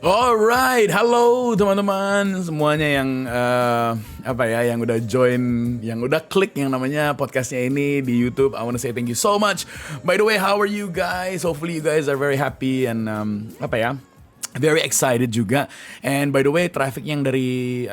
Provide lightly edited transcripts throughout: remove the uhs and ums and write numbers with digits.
Alright, halo teman-teman semuanya yang yang udah join, yang udah klik yang namanya podcastnya ini di YouTube. I wanna say thank you so much. By the way, how are you guys? Hopefully you guys are very happy and very excited juga. And by the way, traffic yang dari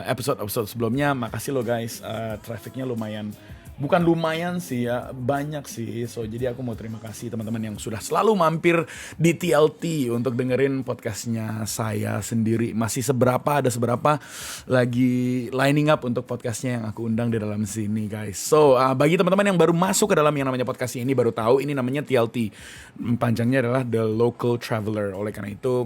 episode sebelumnya, makasih lo guys. Trafficnya lumayan. Bukan lumayan sih ya, banyak sih. So jadi aku mau terima kasih teman-teman yang sudah selalu mampir di TLT untuk dengerin podcastnya saya sendiri. Masih ada seberapa lagi lining up untuk podcastnya yang aku undang di dalam sini guys. So bagi teman-teman yang baru masuk ke dalam yang namanya podcast ini, baru tahu ini namanya TLT. Panjangnya adalah The Local Traveler. Oleh karena itu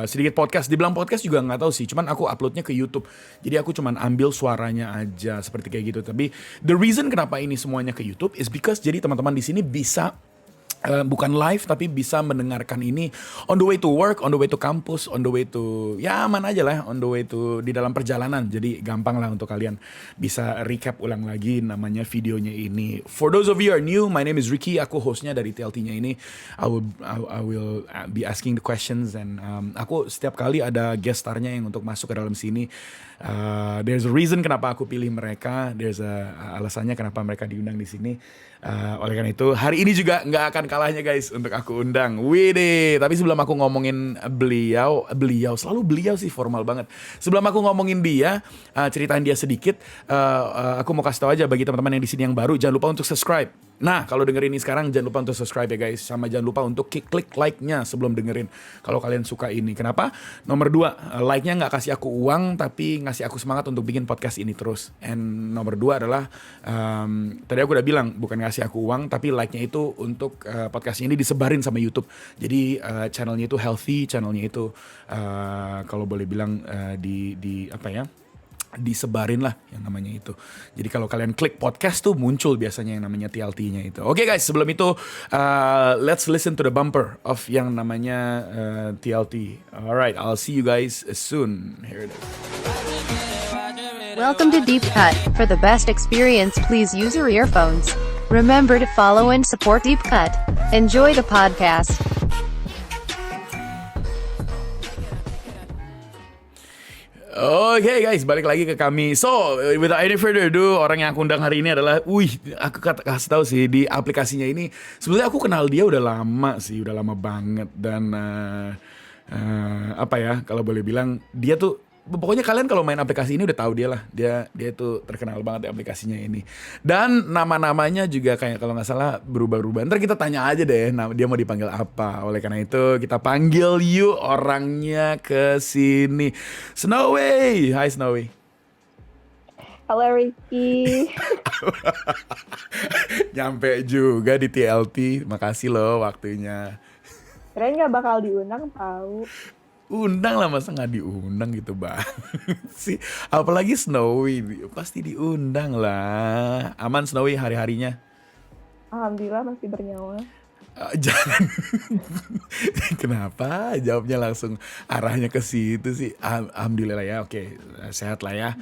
sedikit podcast, dibilang podcast juga nggak tahu sih. Cuman aku uploadnya ke YouTube. Jadi aku cuman ambil suaranya aja seperti kayak gitu. Tapi the reason kenapa ini semuanya ke YouTube is because jadi teman-teman di sini bisa bukan live tapi bisa mendengarkan ini on the way to work, on the way to kampus, on the way to ya mana aja lah, on the way to di dalam perjalanan. Jadi gampang lah untuk kalian bisa recap ulang lagi namanya videonya ini. For those of you who are new, my name is Ricky. Aku hostnya dari TLT-nya ini. I will be asking the questions and aku setiap kali ada guest star-nya yang untuk masuk ke dalam sini. There's a reason kenapa aku pilih mereka. There's alasannya kenapa mereka diundang di sini. Oleh karena itu hari ini juga nggak akan kalahnya guys untuk aku undang. Widih. Tapi sebelum aku ngomongin beliau selalu beliau sih formal banget. Sebelum aku ngomongin dia, ceritain dia sedikit. Aku mau kasih tahu aja bagi teman-teman yang di sini yang baru, jangan lupa untuk subscribe. Nah, kalau dengerin ini sekarang jangan lupa untuk subscribe ya guys. Sama jangan lupa untuk klik like-nya sebelum dengerin. Kalau kalian suka ini. Kenapa? Nomor 2, like-nya nggak kasih aku uang, tapi ngasih aku semangat untuk bikin podcast ini terus. And nomor 2 adalah, tadi aku udah bilang, bukan ngasih aku uang, tapi like-nya itu untuk podcast ini disebarin sama YouTube. Jadi channelnya itu healthy, channelnya itu kalau boleh bilang disebarin lah yang namanya itu. Jadi kalau kalian klik podcast tuh muncul biasanya yang namanya TLT-nya itu. Oke guys, sebelum itu let's listen to the bumper of yang namanya TLT. Alright, I'll see you guys soon. Here it is. Welcome to Deep Cut. For the best experience, please use your earphones. Remember to follow and support Deep Cut. Enjoy the podcast. Oke guys, balik lagi ke kami. So, without any further ado, orang yang aku undang hari ini adalah, aku kasih tahu sih di aplikasinya ini. Sebenarnya aku kenal dia udah lama banget dan kalau boleh bilang dia tuh. Pokoknya kalian kalau main aplikasi ini udah tahu dia lah. Dia tuh terkenal banget di aplikasinya ini. Dan nama-namanya juga kayak kalau nggak salah berubah-ubah. Ntar kita tanya aja deh dia mau dipanggil apa. Oleh karena itu kita panggil yuk orangnya ke sini. Snowy. Hai Snowy. Halo Ricky. Nyampe juga di TLT. Makasih loh waktunya. Kirain nggak bakal diundang tahu. Undang lah, masa nggak diundang gitu bang sih, apalagi Snowy pasti diundang lah. Aman Snowy hari-harinya? Alhamdulillah masih bernyawa. Jangan kenapa jawabnya langsung arahnya ke situ sih? Alhamdulillah ya, oke. Sehat lah ya.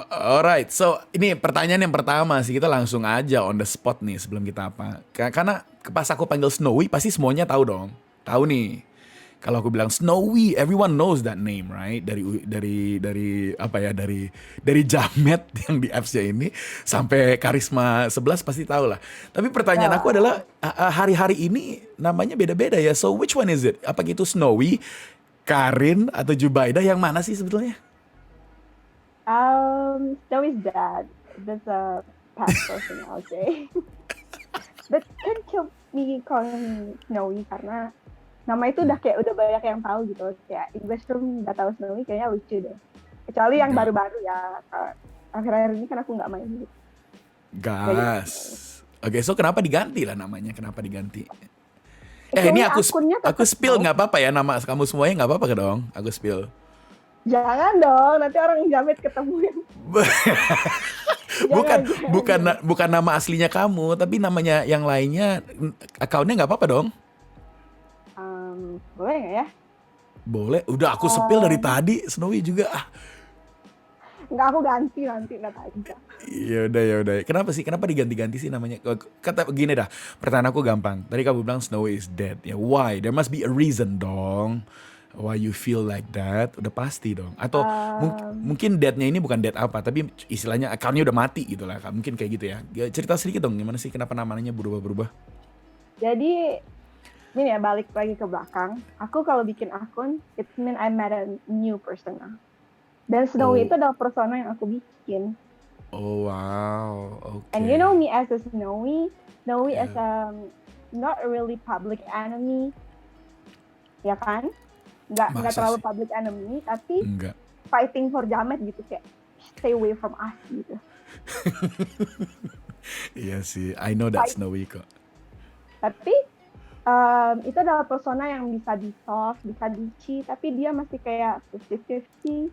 Alright, so ini pertanyaan yang pertama sih, kita langsung aja on the spot nih sebelum kita apa, karena pas aku panggil Snowy pasti semuanya tahu dong, tahu nih. Kalau aku bilang Snowy, everyone knows that name, right? Dari Jamet yang di apps-nya ini sampai Karisma 11 pasti tahu lah. Tapi pertanyaan aku adalah hari-hari ini namanya beda-beda ya. So which one is it? Apa itu Snowy, Karin atau Jubaidah, yang mana sih sebetulnya? Snowy's dad. That's a past person, I'll say. But can't kill me calling Snowy karena nama itu udah banyak yang tahu gitu. Kayak English room nggak tahu Snowy kayaknya lucu deh. Kecuali yang baru-baru ya. Akhir-akhir ini kan aku nggak main gitu. Gas. Oke, so kenapa diganti lah namanya? Kenapa diganti? Ini aku spill nggak apa-apa ya, nama kamu semuanya nggak apa-apa dong? Aku spill. Jangan dong, nanti orang Jamet ketemuin. bukan nama aslinya kamu, tapi namanya yang lainnya, akunnya nggak apa-apa dong? Boleh nggak ya? Boleh, udah aku spill dari tadi. Snowy juga Nggak, aku ganti nanti aja. Ya udah. Kenapa diganti-ganti sih namanya? Kata gini dah, pertanyaan aku gampang. Tadi kamu bilang Snowy is dead. Ya why? There must be a reason dong. why you feel like that, udah pasti dong. Atau Um, mungkin date-nya ini bukan date apa, tapi istilahnya account-nya udah mati gitu lah. Mungkin kayak gitu ya. Cerita sedikit dong gimana sih kenapa namanya berubah-berubah? jadi ini ya balik lagi ke belakang. Aku kalau bikin akun, it mean I met a new persona. Dan Snowy Oh, itu adalah persona yang aku bikin. oh wow, And oke. you know me as a Snowy as Ya, not a really public enemy, ya kan? Nggak masa terlalu sih? public enemy, tapi Enggak. fighting for Jamet gitu kayak stay away from us gitu. Iya sih, I know that's Fight. Snowy kok. Tapi itu adalah persona yang bisa di soft, bisa di tapi dia masih kayak 50-50.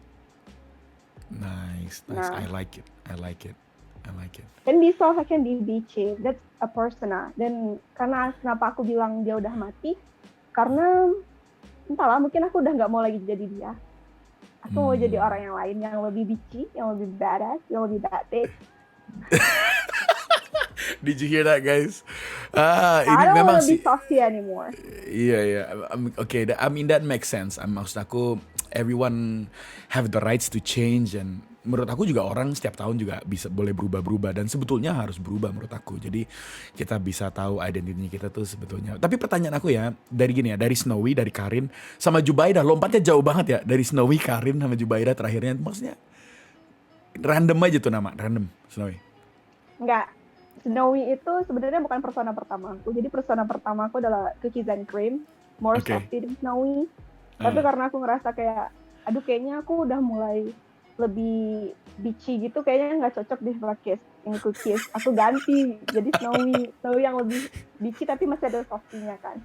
Nice, nice. I Nah, like it. I like it. I like it. can be soft, can be beachy. That's a persona. Dan karena kenapa aku bilang dia udah mati? Karena entahlah, mungkin aku udah nggak mau lagi jadi dia. Aku mau jadi Hmm. orang yang lain, yang lebih beachy, yang lebih badass, yang lebih bad bitch. Did you hear that, guys? I Ini don't memang wanna be sih. softy anymore. Iya, iya. Okay, I mean that makes sense. Maksud aku, everyone have the rights to change, and menurut aku juga orang setiap tahun juga bisa boleh berubah-berubah, dan sebetulnya harus berubah menurut aku. Jadi kita bisa tahu identitinya kita tuh sebetulnya. Tapi pertanyaan aku ya, dari gini ya, dari Snowy, dari Karin, sama Jubaida, lompatnya jauh banget ya. Dari Snowy, Karin, sama Jubaida terakhirnya. Maksudnya random aja tuh nama, random Snowy. Enggak. Snowy itu sebenarnya bukan persona pertama aku. Jadi persona pertama aku adalah Cookies and Cream, more Oke. softy than Snowy. Tapi Ah, karena aku ngerasa kayak, aduh kayaknya aku udah mulai lebih beachy gitu, kayaknya nggak cocok deh pakai ini Cookies. Aku ganti jadi Snowy yang lebih beachy tapi masih ada softy-nya kan.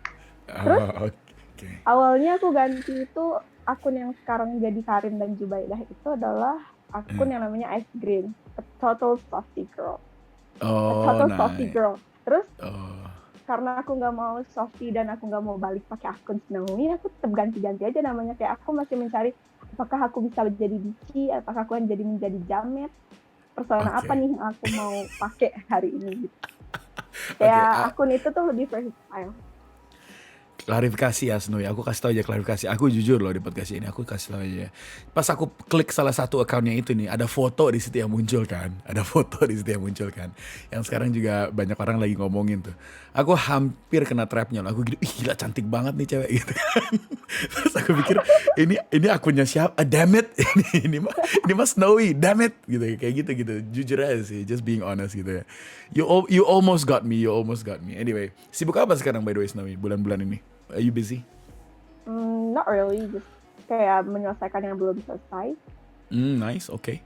Terus oke. awalnya aku ganti itu akun yang sekarang jadi Karin dan Jubaidah itu adalah akun yang namanya Ice Green, a total softy girl. A Oh, total softy nice. girl. Terus Oh, karena aku nggak mau softy dan aku nggak mau balik pakai akun Snowy, aku tetap ganti-ganti aja namanya. Kayak aku masih mencari apakah aku bisa menjadi Bici, apakah aku menjadi Jamet, persona apa oke. nih yang aku mau pakai hari ini gitu. Oke, Kayak akun itu tuh lebih versatile. klarifikasi ya Snowy, aku kasih tau aja klarifikasi. Aku jujur loh di podcast ini, aku kasih tau aja. Pas aku klik salah satu akunnya itu nih, ada foto di situ yang muncul kan. Ada foto di situ yang muncul kan. Yang sekarang juga banyak orang lagi ngomongin tuh. Aku hampir kena trapnya loh. Aku gitu, ih gila cantik banget nih cewek gitu kan. Terus aku pikir, ini akunnya siapa? Damn it. Ini mah Snowy, damn it. Gitu, kayak gitu. Jujur aja sih, just being honest gitu ya. You almost got me, you almost got me. Anyway, sibuk apa sekarang by the way Snowy, bulan-bulan ini? Are you busy? Not really, just kayak menyelesaikan yang belum selesai. Nice, okay.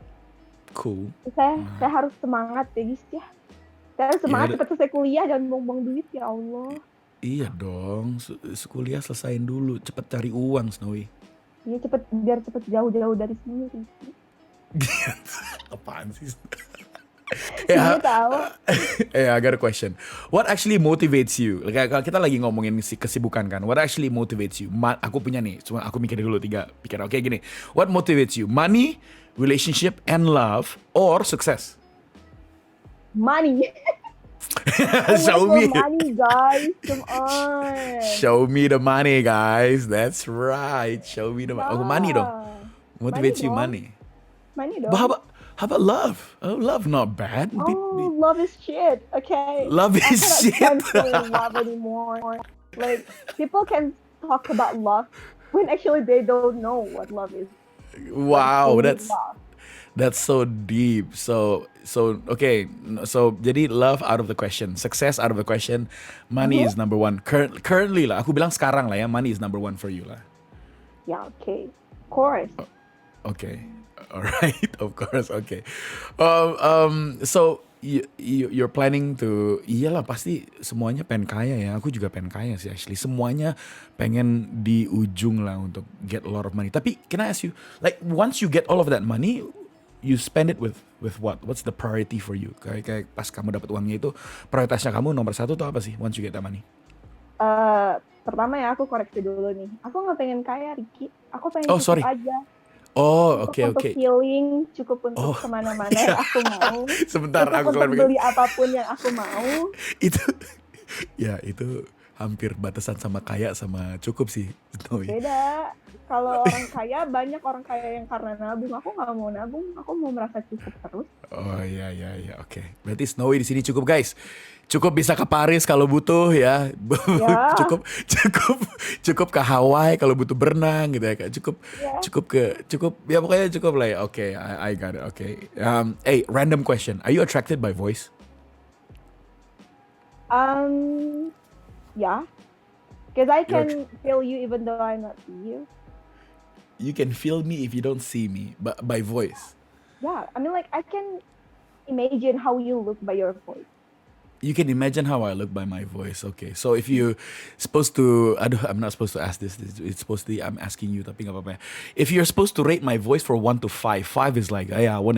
Cool. Saya harus semangat ya guys ya. Saya harus Ya semangat udah, cepet selesai kuliah, jangan buang-buang duit ya Allah. iya dong, kuliah selesain dulu, cepet cari uang Snowy. Iya biar cepet jauh-jauh dari sini. Apaan sih? Sini Ya, tahu. I got a question. What actually motivates you? Kayak kalau kita lagi ngomongin kesibukan kan. What actually motivates you? Aku punya nih, cuma aku mikir dulu 3 pikiran. Oke gini. What motivates you? Money, relationship, and love, or success? Money. I Show want me. more money, guys. Come on. Show me the money, guys. That's right. Show me the money. Oh, money dong. Yeah. Motivates you dong. money. Money But dong. how about love? Oh, love not bad. Oh, love is shit. Okay. Love I is cannot shit. stand feeling love anymore. Like, people can talk about love when actually they don't know what love is. Wow, What is that's love. so deep. So okay. So jadi love out of the question, success out of the question, money is number one. Currently lah, aku bilang sekarang lah ya, money is number one for you lah. Yeah, okay. Of course. Okay, alright, of course, okay. So you're planning to, iyalah pasti semuanya pengen kaya ya. Aku juga pengen kaya sih actually. Semuanya pengen di ujung lah untuk get a lot of money. Tapi can I ask you, like once you get all of that money, you spend it with what? What's the priority for you? Kayak pas kamu dapat uangnya itu, prioritasnya kamu nomor 1 tuh apa sih? Once you get that money? Pertama ya aku koreksi dulu nih. Aku nggak pengen kaya, Ricky. Aku pengen Oh, cukup sorry. aja. Oh, Cukup oke. untuk healing, cukup untuk Oh, kemana-mana yang aku mau. sebentar Cukup aku untuk klarifikasi. beli apapun yang aku mau. Itu ya itu hampir batasan sama kaya sama cukup sih Snowy. Beda. Kalau orang kaya, banyak orang kaya yang karena nabung. Aku nggak mau nabung, aku mau merasa cukup terus. Oh iya iya iya, oke. Berarti Snowy di sini cukup guys. Cukup bisa ke Paris kalau butuh ya. Ya, cukup cukup cukup ke Hawaii kalau butuh berenang gitu ya Kak. Cukup ya. cukup ya pokoknya cukup lah ya. Oke, I got it. Oke. Hey, random question. Are you attracted by voice? Yeah, because I You're can feel you even though I not see you. you can feel me if you don't see me, but by voice. Yeah, I mean, like, I can imagine how you look by your voice. You can imagine how I look by my voice. Okay, so if you supposed to, aduh, I'm not supposed to ask this. It's supposed to. I'm asking you, tapi nggak apa-apa. If you're supposed to rate my voice for 1 to 5, 5 is like, I want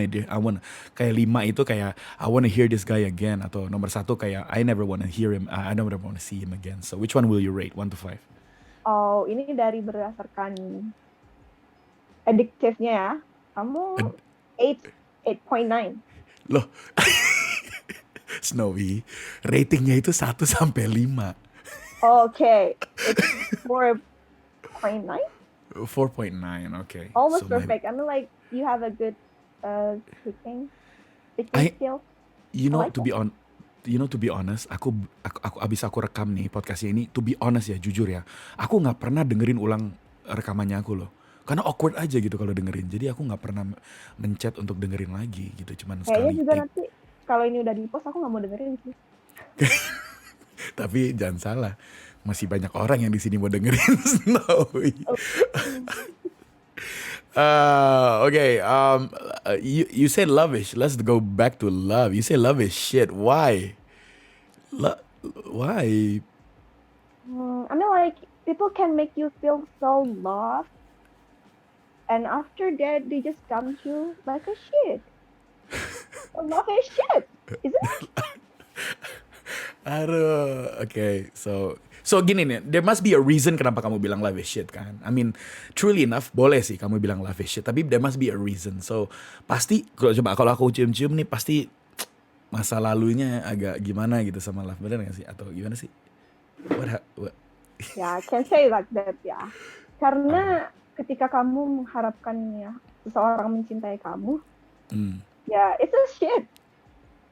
kayak 5 itu kayak I wanna hear this guy again. Atau nomor 1 kayak I never wanna hear him. I never wanna see him again. So which one will you rate 1 to 5? Oh, ini dari berdasarkan addictive-nya ya. Kamu 8.9. Loh, Snowy, ratingnya itu 1 sampai 5. Okay, it's 4.9. 4.9, okay. Almost So my, perfect. I mean, like, you have a good speaking I, skills. you I know, like to it. be on, you know, to be honest, aku abis aku rekam nih podcastnya ini, to be honest ya, jujur ya, aku nggak pernah dengerin ulang rekamannya aku loh, karena awkward aja gitu kalau dengerin, jadi aku nggak pernah mencet untuk dengerin lagi gitu, cuman Kayaknya sekali juga take. nanti kalau ini udah di-post aku nggak mau dengerin sih. Tapi jangan salah, masih banyak orang yang di sini mau dengerin Snowy. Oh, Okay, you say love is. Let's go back to love. You say love is shit. Why? Why? I mean, like, people can make you feel so loved, and after that, they just dump you like a shit. Love is shit, isn't it? Aduh, okay. So gini nih, there must be a reason kenapa kamu bilang love is shit kan? I mean, truly enough, boleh sih kamu bilang love is shit, tapi there must be a reason. So pasti kalau aku cium-cium nih pasti masa lalunya agak gimana gitu sama love, bener gak sih? Atau gimana sih? What? Yeah, I can say like that ya. Karena ketika kamu mengharapkan ya seseorang mencintai kamu, ya it's a shit.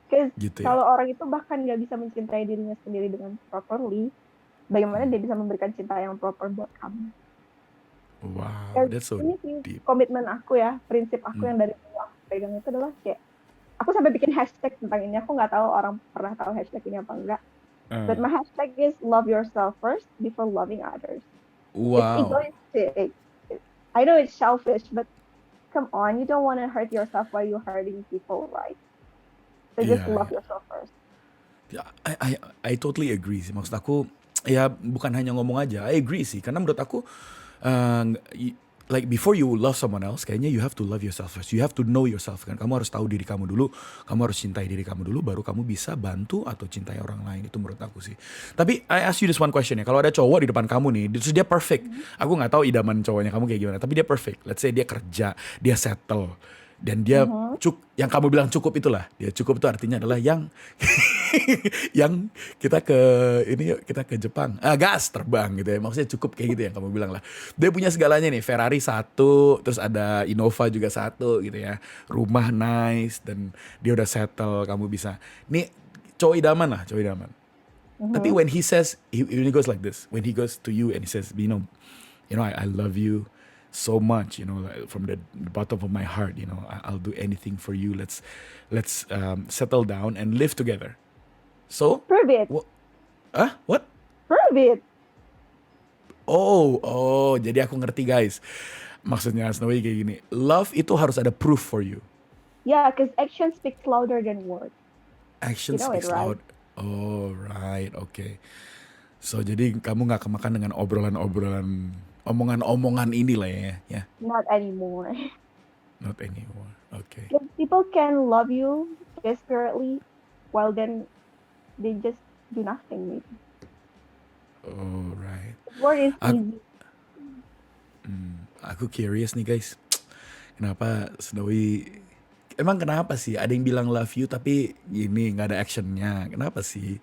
Because Gitu ya. kalau orang itu bahkan nggak bisa mencintai dirinya sendiri dengan properly, bagaimana dia bisa memberikan cinta yang proper buat kamu? Wow, Dan that's so ini sih deep. komitmen aku ya, prinsip aku yang dari dulu aku pegang itu adalah kayak aku sampai bikin hashtag tentang ini. Aku nggak tahu orang pernah tahu hashtag ini apa enggak. But my hashtag is love yourself first before loving others. It's Wow. egoistic. I know it's selfish, but come on, you don't want to hurt yourself while you're hurting people, right? So just Iya, love iya. yourself first. Ya, I totally agree sih. Maksud aku, ya bukan hanya ngomong aja. I agree sih. Karena menurut aku, like before you love someone else, kayaknya you have to love yourself first. You have to know yourself kan. Kamu harus tahu diri kamu dulu. Kamu harus cintai diri kamu dulu. Baru kamu bisa bantu atau cintai orang lain. Itu menurut aku sih. Tapi I ask you this one question ya. Kalau ada cowok di depan kamu nih, terus dia perfect. Aku nggak tahu idaman cowoknya kamu kayak gimana. Tapi dia perfect. Let's say dia kerja, dia settle. Dan dia yang kamu bilang cukup itulah. Dia cukup itu artinya adalah yang yang kita ke Jepang, gas terbang gitu ya, maksudnya cukup kayak gitu yang kamu bilang lah. Dia punya segalanya nih, Ferrari 1, terus ada Innova juga 1 gitu ya, rumah nice, dan dia udah settle, kamu bisa. Nih cowok idaman lah, cowok idaman. Tapi when he says, when he goes like this, when he goes to you and he says, I love you so much, like from the bottom of my heart, I'll do anything for you. Let's settle down and live together. So, Prove it. What? Prove it. Oh, jadi aku ngerti guys. Maksudnya Snowy kayak gini. Love itu harus ada proof for you. Yeah, because action speaks louder than words. Action You know it, speaks right? loud. Oh, right, okay. So, jadi kamu gak kemakan dengan obrolan-obrolan, omongan-omongan inilah ya. Not anymore. Not anymore, okay. Because people can love you desperately, while then they just do nothing maybe. Oh, right. Word is Ak- easy. Aku curious nih guys. Kenapa Snowy, emang kenapa sih ada yang bilang love you tapi ini gak ada actionnya? Kenapa sih?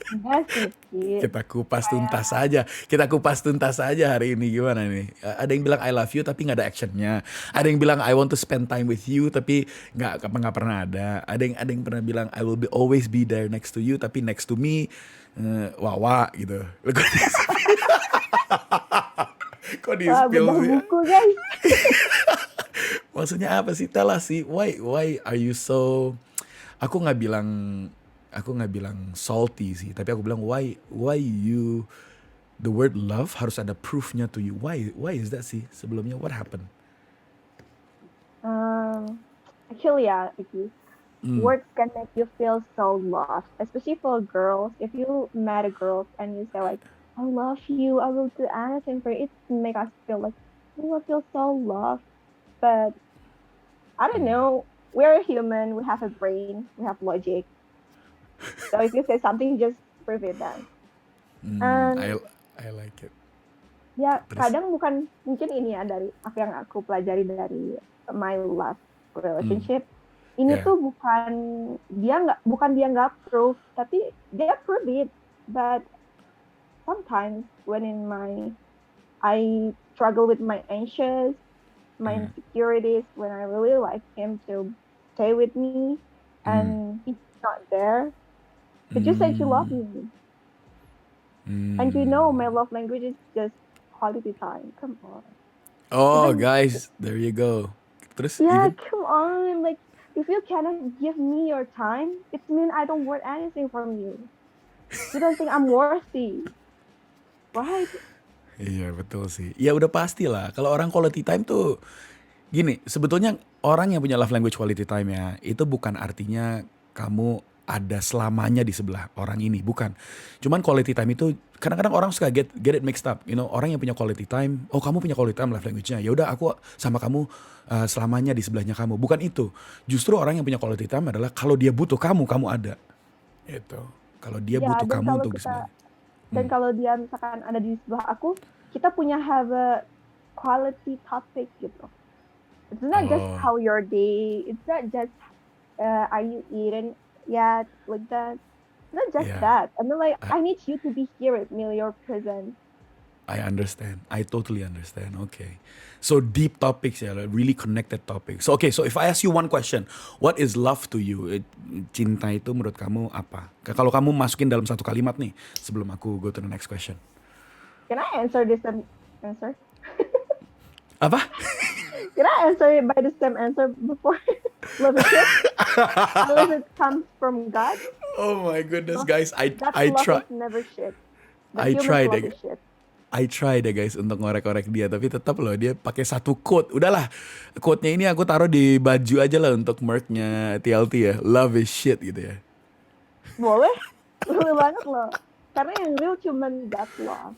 Enggak sih, Ki. Kita kupas Kayak, tuntas saja. Kita kupas tuntas saja hari ini gimana nih? Ada yang bilang I love you tapi nggak ada actionnya. Ada yang bilang I want to spend time with you tapi nggak pernah ada. Ada yang pernah bilang I will always be there next to you tapi next to me wawa gitu. Kok di wah, spill bedah sih? buku, guys. Maksudnya apa sih? Tell us sih. Why are you so? Aku nggak bilang salty sih, tapi aku bilang why you the word love harus ada proofnya to you. Why is that sih? Sebelumnya what happened? Actually, yeah, Iki. Words can make you feel so lost, especially for girls. If you met a girl and you say like, "I love you," I will do anything for you. It make us feel like we will feel so lost. But I don't know. We're human. We have a brain. We have logic. So if you say something, just prove it then. And I like it. ya Terus? kadang bukan mungkin ini ya dari apa yang aku pelajari dari my last relationship. Ini Yeah. tuh bukan dia nggak prove, tapi dia prove it. But sometimes when I struggle with my anxious, my insecurities, when I really like him to stay with me and he's not there, but you said you love me. And you know my love language is just quality time. Come on. Oh Even- guys, there you go. Terus Yeah, even come on. Like, if you cannot give me your time, it means I don't want anything from you. You don't think I'm worthy. Right? iya betul sih. Ya udah pasti lah. Kalau orang quality time tuh gini, sebetulnya orang yang punya love language quality time ya, itu bukan artinya kamu ada selamanya di sebelah orang ini, bukan. Cuman quality time itu kadang-kadang orang suka get it mixed up, you know, orang yang punya quality time, oh kamu punya quality time love language-nya. Ya udah aku sama kamu selamanya di sebelahnya kamu. Bukan itu. Justru orang yang punya quality time adalah kalau dia butuh kamu ada. Gitu. Kalau dia Ya, butuh dan kamu kalau untuk di kita- sebelahnya. Dan kalau dia misalkan ada di sebelah aku, kita punya have a quality topic gitu. It's not just Oh. how your day. It's not just are you eating yet, like that. Not just Yeah. that. I mean, like I need you to be here with me, your presence. I understand. I totally understand. Okay. So deep topics ya, like really connected topics. So okay, so if I ask you one question, what is love to you? Cinta itu menurut kamu apa? Kalau kamu masukin dalam satu kalimat nih, sebelum aku go to the next question. Can I answer this answer? Apa? Can I answer it by the same answer before? Love is shit. Love it comes from God. Oh my goodness, guys. That I love try is never shit. The I human tried love it. is shit. I try deh guys untuk ngorek-ngorek dia, tapi tetap loh dia pakai satu quote. Udahlah, quote-nya ini aku taruh di baju aja lah untuk merch-nya TLT ya. Love is shit gitu ya. Boleh? Boleh banget loh. Karena yang real cuman that love.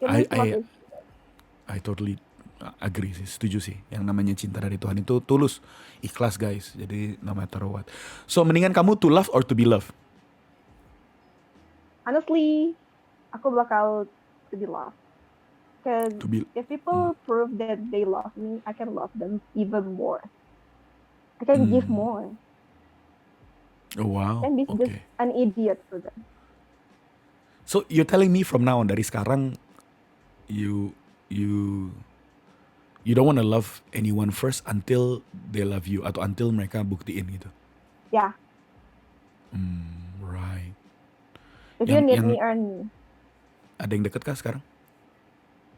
Human love is I totally agree sih, setuju sih. Yang namanya cinta dari Tuhan itu tulus, ikhlas guys. Jadi no matter what. So mendingan kamu to love or to be loved? honestly, aku bakal to be loved. Because To be if people prove that they love me, I can love them even more. I can give more. oh, wow. I can be just Okay. an idiot for them. So you're telling me from now on, dari sekarang you don't want to love anyone first until they love you atau until mereka buktiin gitu. Yeah. Right. If you Yang- need yang- me, earn me. Ada yang deket kah sekarang?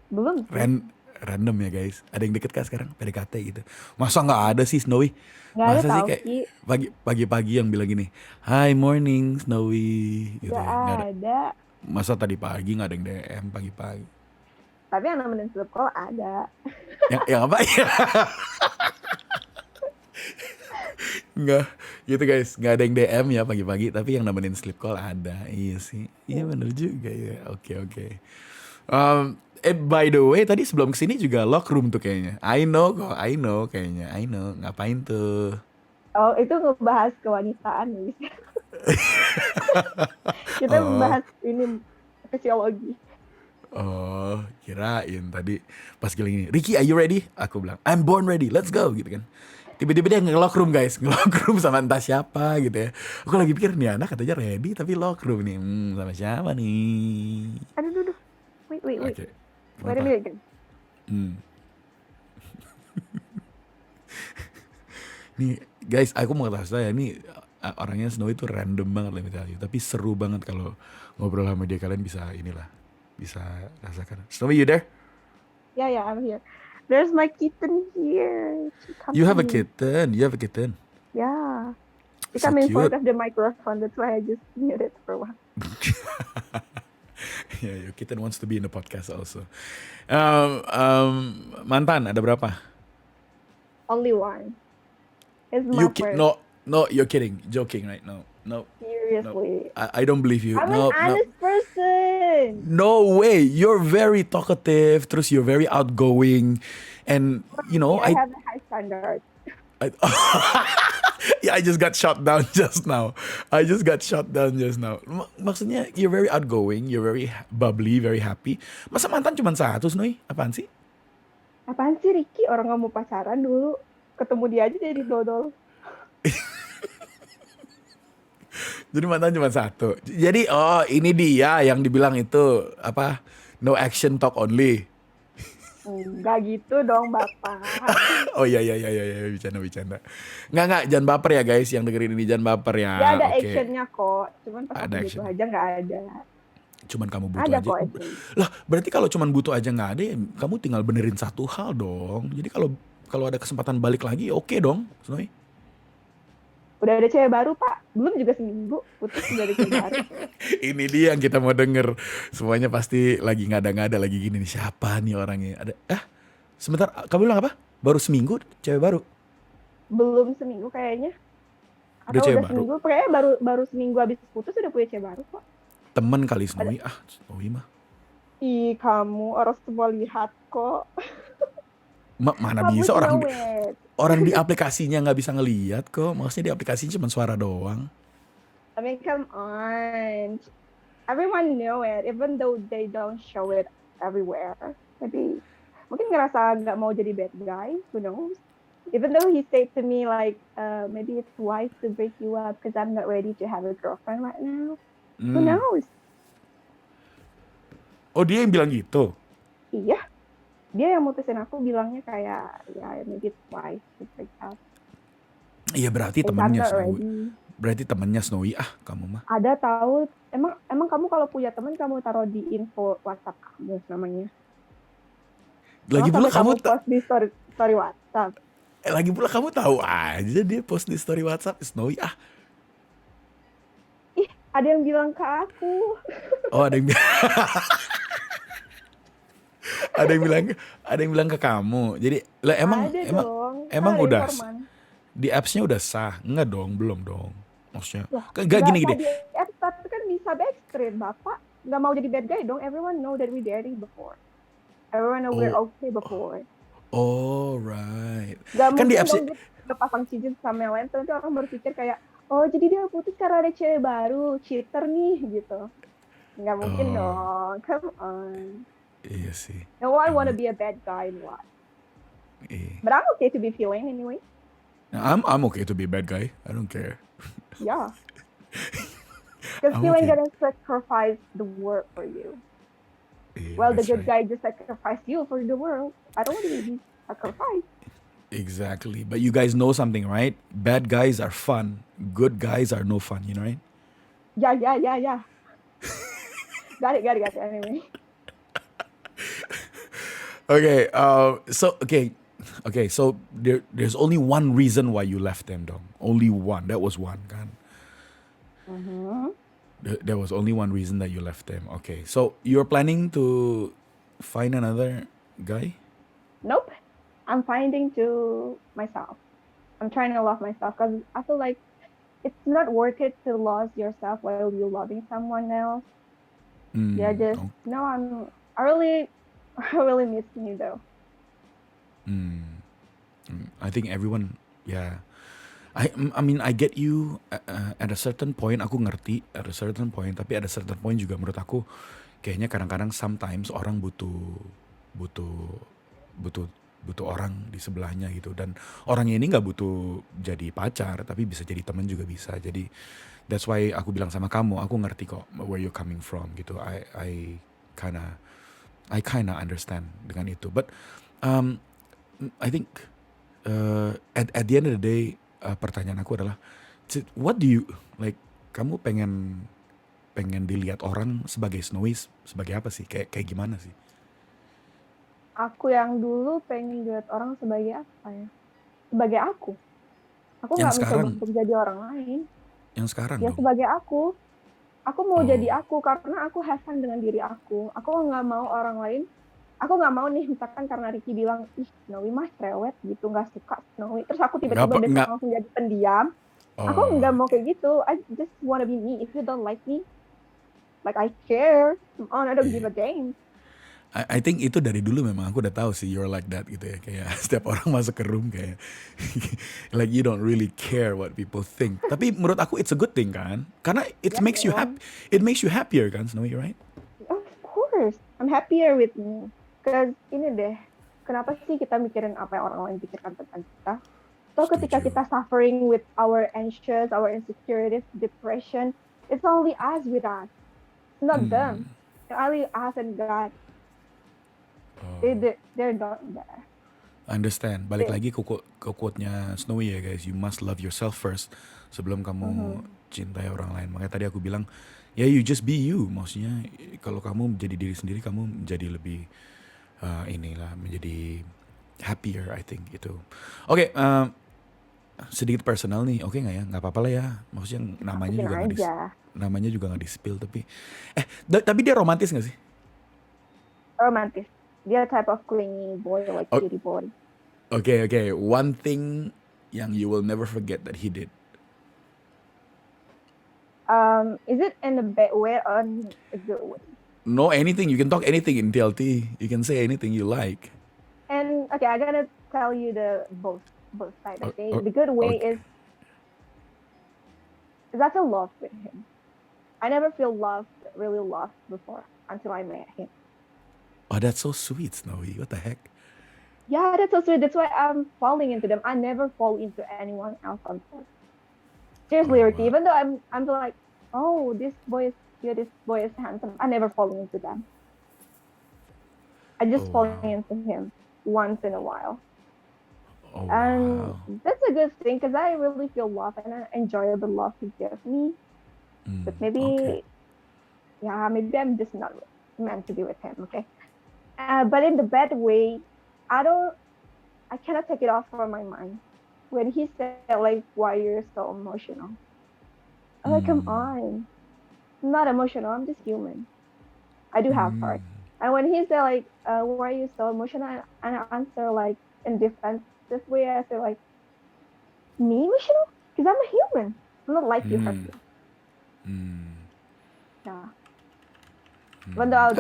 Belum. Random ya guys. Ada yang deket kah sekarang? PDKT gitu. Masa nggak ada sih Snowy? Nggak ada Masa sih tau, kayak Ki. pagi-pagi yang bilang gini, Hi morning Snowy gitu Nggak ya. Nggak ada. ada. Masa tadi pagi nggak ada yang DM pagi-pagi? Tapi yang nemenin sleep call ada. yang apa ya? Nggak gitu guys, nggak ada yang DM ya pagi-pagi, tapi yang nemenin sleep call ada. Iya sih, iya bener juga ya. Oke. By the way, tadi sebelum kesini juga lock room tuh kayaknya. I know kayaknya. I know, ngapain tuh? Oh, itu ngebahas kewanitaan nih. Kita membahas ini fisiologi. Oh, kirain tadi pas gini, Ricky, are you ready? Aku bilang, I'm born ready, let's go gitu kan. Tiba-tiba dia nge-lock room guys, nge-lock room sama entah siapa gitu ya. Aku lagi pikir nih anak katanya ready tapi lock room nih, sama siapa nih? Aduh, duh, duh. Wait. Oke, Wait a kenapa? minute again. Hmm. Nih guys, aku mau kasih tau ya, ini orangnya Snowy itu random banget let me tell you. Tapi seru banget kalau ngobrol sama dia, kalian bisa bisa rasakan. Snowy, you there? Yeah, I'm here. There's my kitten here. She comes You have to a me. kitten, you have a kitten. Yeah. She So come in front cute. of the microphone. That's why I just muted for a while. Yeah, your kitten wants to be in the podcast also. Mantan ada berapa? Only one. It's my first. No, you're kidding, joking, right? No. Seriously. I don't believe you. I'm No. an honest person. No way. You're very talkative. Terus you're very outgoing, and you know I have a high standard. Yeah, I just got shot down just now. Maksudnya you're very outgoing, you're very bubbly, very happy. Masa mantan cuma satu, Snowy? Apaan sih? Apaan sih Ricky? Orang nggak mau pacaran dulu. Ketemu dia aja jadi dodol. Jadi mantan cuma satu. Jadi ini dia yang dibilang itu apa? No action talk only. Enggak gitu dong Bapak. Oh iya bercanda. Enggak jangan baper ya guys, yang dengerin ini jangan baper ya. Ya ada Oke. actionnya kok. Cuman pas Ada aku action. butuh aja nggak ada. Cuman kamu butuh Ada aja. kok action. Lah, berarti kalau cuman butuh aja nggak ada, ya kamu tinggal benerin satu hal dong. Jadi kalau ada kesempatan balik lagi, oke dong, Snowy. Udah ada cewek baru Pak. Belum juga seminggu. Putus udah ada cewek baru. Ini dia yang kita mau denger. Semuanya pasti lagi ngada-ngada lagi gini nih. Siapa nih orangnya? Sebentar, kamu bilang apa? Baru seminggu cewek baru? Belum seminggu kayaknya. Udah Atau cewek udah baru? seminggu. Kayaknya baru seminggu habis putus udah punya cewek baru kok. Temen kali Snowy. Snowy mah. Ih kamu orang semua lihat kok. Mana Kamu bisa orang cewek. orang di aplikasinya nggak bisa ngelihat kok. Maksudnya di aplikasinya cuma suara doang. I mean, come on. Everyone know it, even though they don't show it everywhere. Maybe, mungkin ngerasa nggak mau jadi bad guy. Who knows? Even though he said to me like, maybe it's wise to break you up because I'm not ready to have a girlfriend right now. Who knows? Oh, dia yang bilang gitu? Iya. Dia yang mutusin aku bilangnya kayak, ya maybe it's wise to break up. Iya berarti Because I'm temennya not Snowy. ready. Berarti temennya Snowy. Kamu mah. Ada tahu, emang kamu kalau punya teman kamu taruh di info WhatsApp kamu namanya. Lagi pula kamu post di story WhatsApp. lagi pula kamu tahu aja dia post di story WhatsApp Snowy. Ih, ada yang bilang ke aku. Oh, ada yang ada yang bilang ke kamu. Jadi lah emang Ada dong. emang Ada udah informan. di apps-nya udah sah? Enggak dong, belum dong. Maksudnya Wah, enggak gini. Di apps tapi kan bisa backstreet Bapak. Nggak mau jadi bad guy dong. Everyone know that we dating before. Everyone know we're okay before. Oh, right. Gak Kan di mungkin apps dong dia pasang cincin sama yang lain. Nanti orang berpikir kayak, oh jadi dia putus karena ada cewek baru. Cheater nih gitu. Nggak mungkin dong. Come on. Iya sih. No one wanna be a bad guy in life. Iya. But I'm okay to be feeling anyway. I'm okay to be a bad guy. I don't care. Yeah. Because I'm feeling okay. gonna sacrifice the world for you. Iya, Well, the that's good right. guy just sacrificed you for the world. I don't want to be sacrificed. Exactly. But you guys know something, right? Bad guys are fun. Good guys are no fun, you know, right? Yeah. Got it. Anyway. Okay. So there's only one reason why you left them, dong. Only one. That was one, kan? There was only one reason that you left them. Okay. So you're planning to find another guy? Nope. I'm finding to myself. I'm trying to love myself because I feel like it's not worth it to lose yourself while you're loving someone else. Yeah, just no. I really miss you though. I think everyone, yeah. I mean, I get you at a certain point. Aku ngerti at a certain point, tapi at a certain point juga menurut aku kayaknya kadang-kadang sometimes orang butuh butuh orang di sebelahnya gitu, dan orang ini nggak butuh jadi pacar tapi bisa jadi teman juga bisa. Jadi that's why aku bilang sama kamu, aku ngerti kok where you're coming from gitu. Kinda I kinda understand dengan itu, but um, I think at the end of the day, pertanyaan aku adalah, what do you like? Kamu pengen dilihat orang sebagai Snowy sebagai apa sih? Kayak gimana sih? Aku yang dulu pengen lihat orang sebagai apa ya? Sebagai aku. Aku Yang nggak mencoba sekarang, untuk jadi orang lain. yang sekarang Ya dong. sebagai aku. Aku mau Oh, jadi aku karena aku have fun dengan diri aku. Aku nggak mau orang lain. Aku nggak mau nih misalkan karena Ricky bilang, ih Snowy mah cerewet gitu, nggak suka Snowy. Terus aku nggak tiba-tiba apa besok nggak. langsung jadi pendiam. Aku Oh, nggak mau kayak gitu. I just wanna be me. If you don't like me, like I care. Come on, I don't give a damn. I think itu dari dulu memang aku udah tahu sih you're like that gitu ya. Kayak setiap orang masuk ke room kayak like you don't really care what people think. Tapi menurut aku it's a good thing kan? Karena it Ya makes you dong. it makes you happier kan, Snowy, right? Of course, I'm happier with me. Cause ini deh, kenapa sih kita mikirin apa yang orang lain pikirkan tentang kita? So ketika Setuju. kita suffering with our anxious, our insecurities, depression, it's only us with us, not them. It's only us and God. They're not there. Understand. Balik They- lagi ke quote-nya Snowy ya guys, you must love yourself first sebelum kamu cintai orang lain. Makanya tadi aku bilang, ya you just be you. Maksudnya kalau kamu menjadi diri sendiri, kamu menjadi lebih menjadi happier, I think itu. Oke, sedikit personal nih, oke nggak ya? Nggak apa-apa lah ya. Maksudnya namanya juga Masukin aja. namanya juga nggak di spill, tapi tapi dia romantis nggak sih? Romantis. Dia type of clingy boy, like Oh, city boy. Oke, one thing yang you will never forget that he did. Is it in a bad way or in a good way? No, anything. You can talk anything in TLT. You can say anything you like. And okay, I gotta tell you the both sides. O- Okay, o- the good way okay. is I feel love with him. I never feel really loved before until I met him. Oh, that's so sweet, Snowy. What the heck? Yeah, that's so sweet. That's why I'm falling into them. I never fall into anyone else on first. Seriously, Oh, Ricky. wow. Even though I'm like, oh, this boy is cute, this boy is handsome. I never falling into them. I Oh, just falling wow. into him once in a while. Oh, And wow. that's a good thing because I really feel love and I enjoy the love he gives me. But maybe, Okay. yeah, maybe I'm just not meant to be with him. Okay. But in the bad way, I cannot take it off from my mind. When he said like, why you're so emotional? I'm like, come on. I'm not emotional. I'm just human. I do have heart. And when he said like, why are you so emotional? And I answer like in defensive way. I say like, me emotional? Because I'm a human. I'm not like you, Harvey. Yeah. Even though I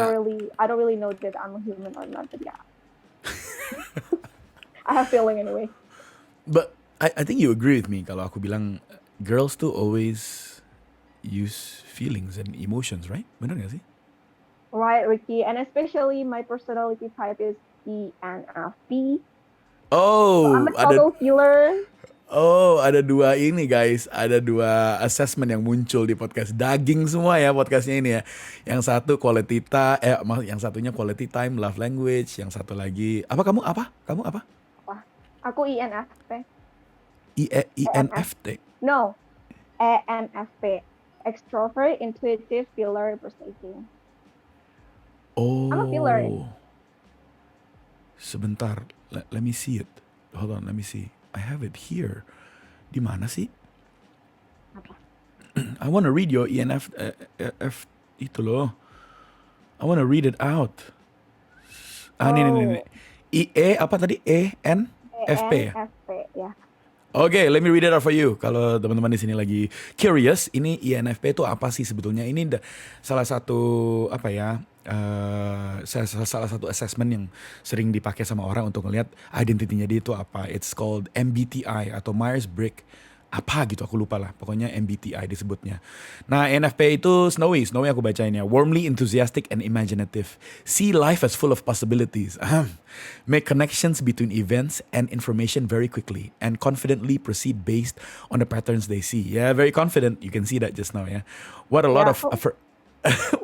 don't really know that I'm a human or not, but yeah. I have feeling anyway. But I think you agree with me kalau aku bilang girls tuh always use feelings and emotions, right? Bener gak sih? Right, Ricky. And especially my personality type is ENFP. Oh, I'm a total feeler. ada dua ini guys, ada dua assessment yang muncul di podcast daging semua ya podcastnya ini ya. Yang satu yang satunya quality time, love language, yang satu lagi Kamu apa? Wah, aku ENFP. INFT. No, ENFP. Extrovert, intuitive, feeler, persuasive. Oh. I'm a feeler. Sebentar, let me see it. Hold on, let me see. I have it here. Di mana sih? Apa? I want to read your ENF itu loh. I want to read it out. Nih. Apa tadi? ENFP ya? ENFP, ya. Oke, let me read it out for you. Kalau teman-teman di sini lagi curious, ini INFP itu apa sih sebetulnya? Ini salah satu salah satu assessment yang sering dipakai sama orang untuk ngelihat identitinya dia itu apa. It's called MBTI atau Myers-Briggs apa gitu, aku lupa lah. Pokoknya MBTI disebutnya. Nah, NFP itu Snowy aku bacain ya. Warmly enthusiastic and imaginative. See life as full of possibilities. Make connections between events and information very quickly and confidently proceed based on the patterns they see. Yeah, very confident. You can see that just now ya. What a lot Ya, of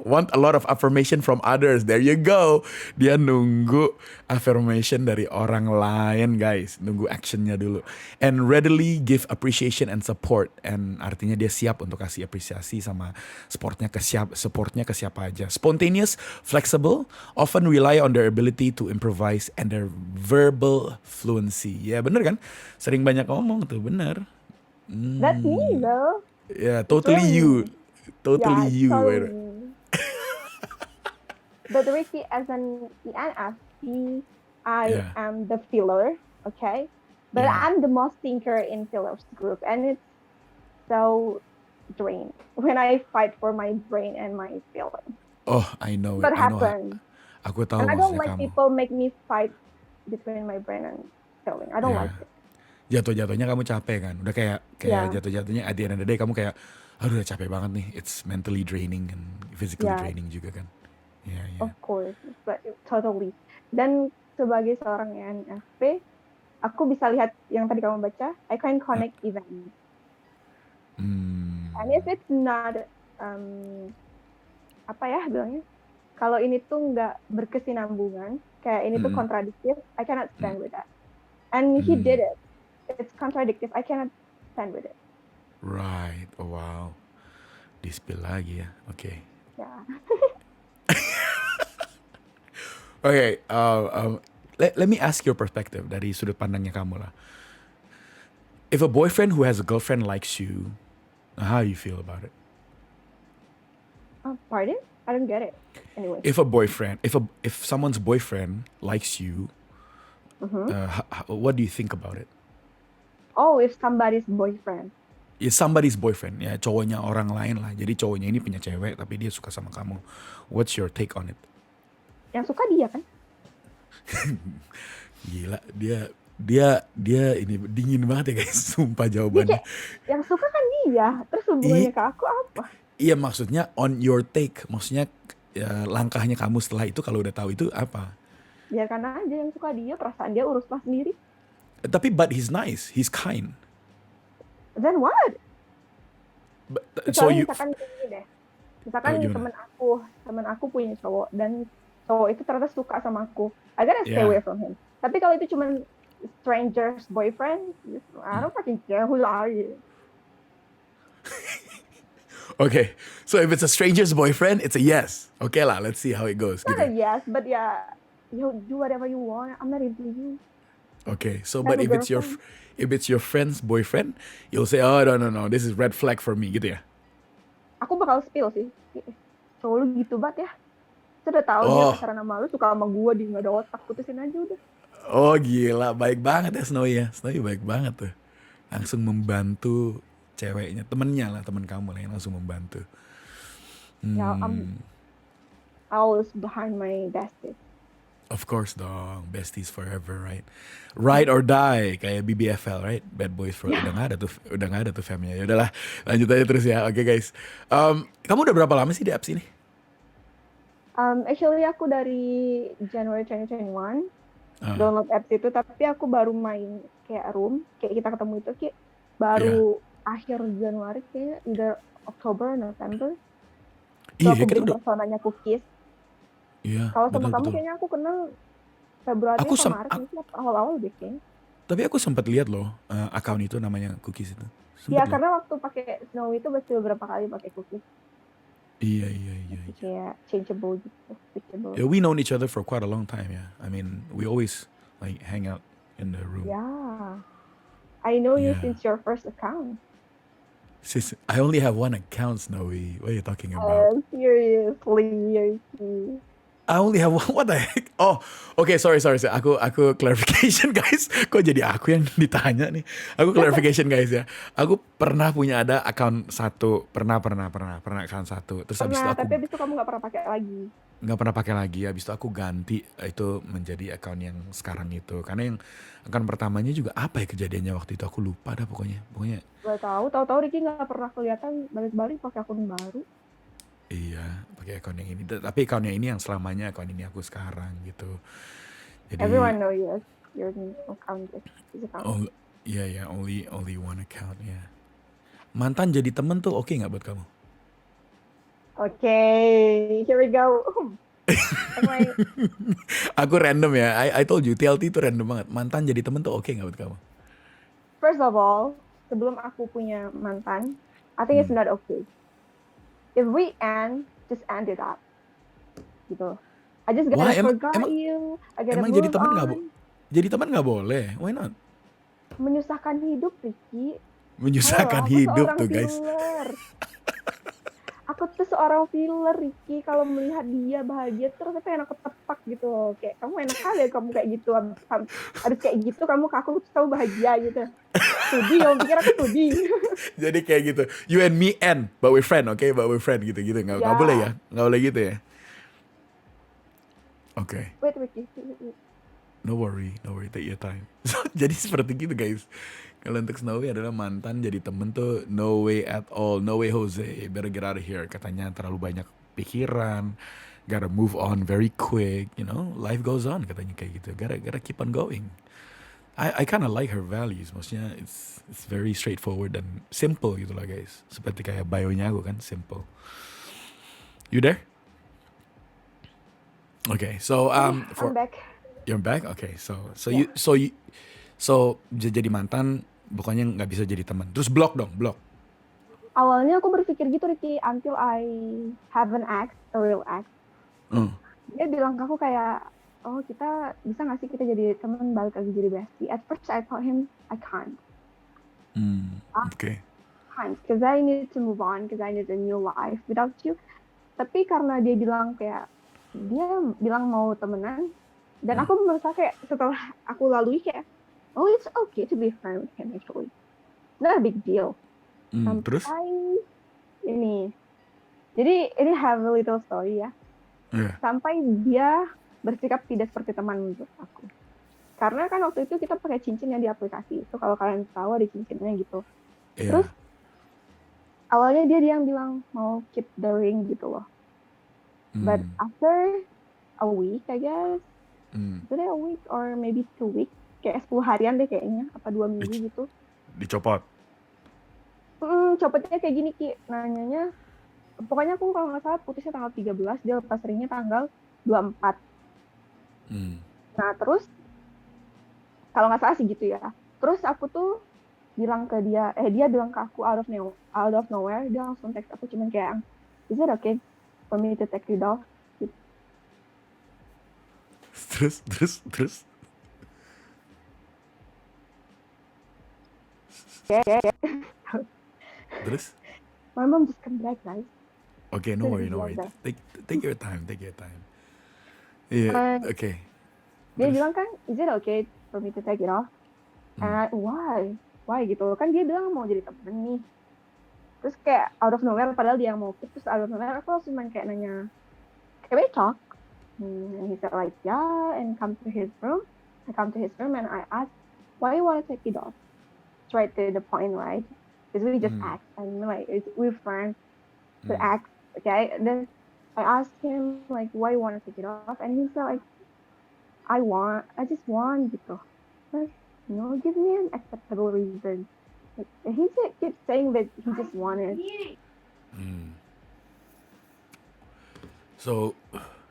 want a lot of affirmation from others. There you go. Dia nunggu affirmation dari orang lain, guys. Nunggu actionnya dulu. And readily give appreciation and support. And artinya dia siap untuk kasih apresiasi sama supportnya ke siapa aja. Spontaneous, flexible, often rely on their ability to improvise and their verbal fluency. Ya bener kan? Sering banyak ngomong tuh, bener. that's me though. Yeah, It's totally really you. me. Totally Yeah, it's you. totally me. But Ricky, as an ENFP, I Yeah. am the feeler, okay? But Yeah. I'm the most thinker in feelers group, and it's so drained when I fight for my brain and my feelings. Oh, I know it. What I know. happens? Aku tahu And I don't maksudnya like kamu. people make me fight between my brain and feeling. I don't Yeah. like it. Jatuh-jatuhnya kamu capek kan. Udah kayak Yeah. jatuh-jatuhnya at the end of the day kamu kayak aduh udah capek banget nih. It's mentally draining and physically Yeah. draining juga kan. Iya, iya. Of course, but totally. Dan sebagai seorang ENFP, aku bisa lihat yang tadi kamu baca, I can connect events. And if it's not, apa ya bilangnya, kalau ini tuh nggak berkesinambungan, kayak ini tuh kontradiktif, I cannot stand with that. And he did it. It's contradictive, I cannot stand with it. Right. Oh, wow. Di-spill lagi ya. Oke. Yeah. Oke, let me ask your perspective dari sudut pandangnya kamu lah. If a boyfriend who has a girlfriend likes you, how do you feel about it? Pardon? I don't get it. Anyway. If someone's boyfriend likes you, what do you think about it? Oh, if somebody's boyfriend. Ya somebody's boyfriend, ya cowoknya orang lain lah. Jadi cowoknya ini punya cewek tapi dia suka sama kamu. What's your take on it? Yang suka dia kan? Gila, dia ini dingin banget ya guys, sumpah Dia jawabannya. kayak, yang suka kan dia. Terus hubungannya ke aku apa? Iya maksudnya on your take, maksudnya ya, langkahnya kamu setelah itu kalau udah tahu itu apa? Biarkan aja yang suka dia, perasaan dia uruslah sendiri. Tapi but he's nice, he's kind. Then what? So Kecuali you, misalkan gini deh. Misalkan Oh, gimana? temen aku punya cowok dan cowok itu ternyata suka sama aku. I gotta stay Yeah. away from him. Tapi kalau itu cuman stranger's boyfriend, I don't fucking care who are you. okay, so if it's a stranger's boyfriend, it's a yes. Okay lah, let's see how it goes. Not a Gitu. yes, but yeah, you do whatever you want. I'm not into you. Okay, so Have but a if it's your friend's boyfriend, you'll say, oh no, this is red flag for me, gitu ya. Aku bakal spill sih. Cowok lu gitu banget ya. Sudah tahu dia Oh. pacaran sama lu, suka sama gua, dia nggak ada otak, putusin aja udah. Oh gila, baik banget ya Snowy ya. Snowy baik banget tuh. Langsung membantu ceweknya, temennya lah, temen kamu lah yang langsung membantu. Ya, I'm always behind my bestie. Of course dong, besties forever, right? Ride or die, kayak BBFL, right? Bad Boys for udah nggak ada tuh famnya. Ya udahlah, lanjut aja terus ya. Oke guys, kamu udah berapa lama sih di apps ini? Actually aku dari January 2021 download apps itu, tapi aku baru main kayak room, kayak kita ketemu itu kayak baru akhir Januari kayaknya, either October, November. Iya, Aku kita beli udah. personanya Cookies. Iya, Kalau sama betul, kamu betul. kayaknya aku kenal Februari Aku atau Maret, mungkin awal-awal deh kayaknya. Tapi aku sempat lihat loh account itu namanya Cookies itu. Sempet Iya, lihat. karena waktu pakai Snowy itu masih beberapa kali pakai Cookies. Iya. Kayak changeable gitu, switchable. Yeah, we known each other for quite a long time, yeah. I mean, we always like hang out in the room. Yeah. I know you Yeah. since your first account. Sis, I only have one account, Snowy. What are you talking about? Seriously. I only have one. What the heck? Oh, okay. Sorry. Aku clarification, guys. Kok jadi aku yang ditanya nih? Aku clarification, guys ya. Aku pernah punya ada account satu. Pernah account satu. Terus habis itu Pernah, aku tapi abis itu kamu gak pernah pakai lagi. nggak pernah pakai lagi. Habis itu aku ganti itu menjadi account yang sekarang itu. Karena yang account pertamanya juga apa ya kejadiannya waktu itu aku lupa dah pokoknya. Pokoknya Gak tahu Ricky nggak pernah kelihatan balik-balik pakai akun baru. iya pakai account yang ini. Tapi account yang ini yang selamanya account ini aku sekarang gitu. Jadi Everyone know your new account is account. oh iya ya only one account ya. Mantan jadi temen tuh oke nggak buat kamu? Okay, here we go. Am I- Aku random ya. I told you TLT itu random banget. Mantan jadi temen tuh oke nggak buat kamu? First of all, sebelum aku punya mantan, I think it's not okay. If we end, just end it up. Gitu. I just Why? gotta forget you. I gotta Emang move jadi teman nggak on. jadi teman nggak boleh? Why not? Menyusahkan hidup, Ricky. Menyusahkan Halo, aku hidup seorang tuh guys. filler. Aku tuh seorang filler, Ricky. Kalau melihat dia bahagia, terus aku pengen aku tepak gitu loh. Kayak, kamu enak kali ya kamu kayak gitu. Harus kayak gitu, kamu ke aku terus kamu bahagia gitu. Studi, kamu pikir aku studi. Jadi kayak gitu. You and me and but we're friend, okay? But we're friend gitu. Nggak Ya. boleh ya? Nggak boleh gitu ya? Oke. Wait, Ricky. No worry. Take your time. Jadi seperti gitu guys. Kalau untuk Snowy adalah mantan jadi temen tuh no way at all. No way Jose. Better get out of here. Katanya terlalu banyak pikiran. Gotta move on very quick. You know, life goes on katanya kayak gitu. Gotta keep on going. I kind of like her values. Maksudnya it's very straightforward dan simple gitu lah guys. Seperti kayak bio-nya aku kan simple. You there? Okay, so I'm back. you're back. Okay, so jadi mantan bukannya nggak bisa jadi teman. Terus block dong, block. Awalnya aku berpikir gitu, Ricky, until I have an ex, a real ex. Dia bilang ke aku kayak, oh kita bisa nggak sih kita jadi teman balik lagi jadi bestie? At first I told him I can't, Okay. because I need to move on, because I need a new life without you. Tapi karena dia bilang mau temenan, dan aku merasa kayak setelah aku lalui kayak, oh it's okay to be a friend with him actually, not a big deal. Terus? Jadi ini have a little story ya. Yeah. Sampai dia bersikap tidak seperti teman menurut aku. Karena kan waktu itu kita pakai cincin yang di aplikasi itu, kalau kalian tahu ada cincinnya gitu. Yeah. Terus awalnya dia yang bilang mau keep the ring gitu loh. But after a week, I guess, is it a week or maybe 2 weeks, kayak 10 harian deh kayaknya, apa 2 minggu gitu. Dicopot. Copotnya kayak gini Ki, nanyanya, pokoknya aku kalau nggak salah putusnya tanggal 13, dia lepas ringnya tanggal 24. Nah terus, kalau nggak salah sih gitu ya. Terus aku tuh bilang ke dia bilang ke aku out of nowhere, dia langsung text aku cuman kayak, is it okay for me to take it off? Gitu. Terus. Yeah. Terus? My mom just come back, guys. Okay, no worry. Take your time. Yeah, okay. Dia Terus? bilang kan, is it okay for me to take it off? And why gitu? Kan dia bilang mau jadi temen nih. Terus kayak out of nowhere, padahal dia yang mau keep, terus out of nowhere aku langsung kayak nanya, can we talk? And he said like, yeah, and come to his room. I come to his room and I asked, why you want to take it off? Straight to the point, right? Because we just act, and like we're friends to act, okay? And then I asked him like, why you want to take it off? And he said like, I just want gitu. Like, give me an acceptable reason. Like, he keeps saying that he just wanted. So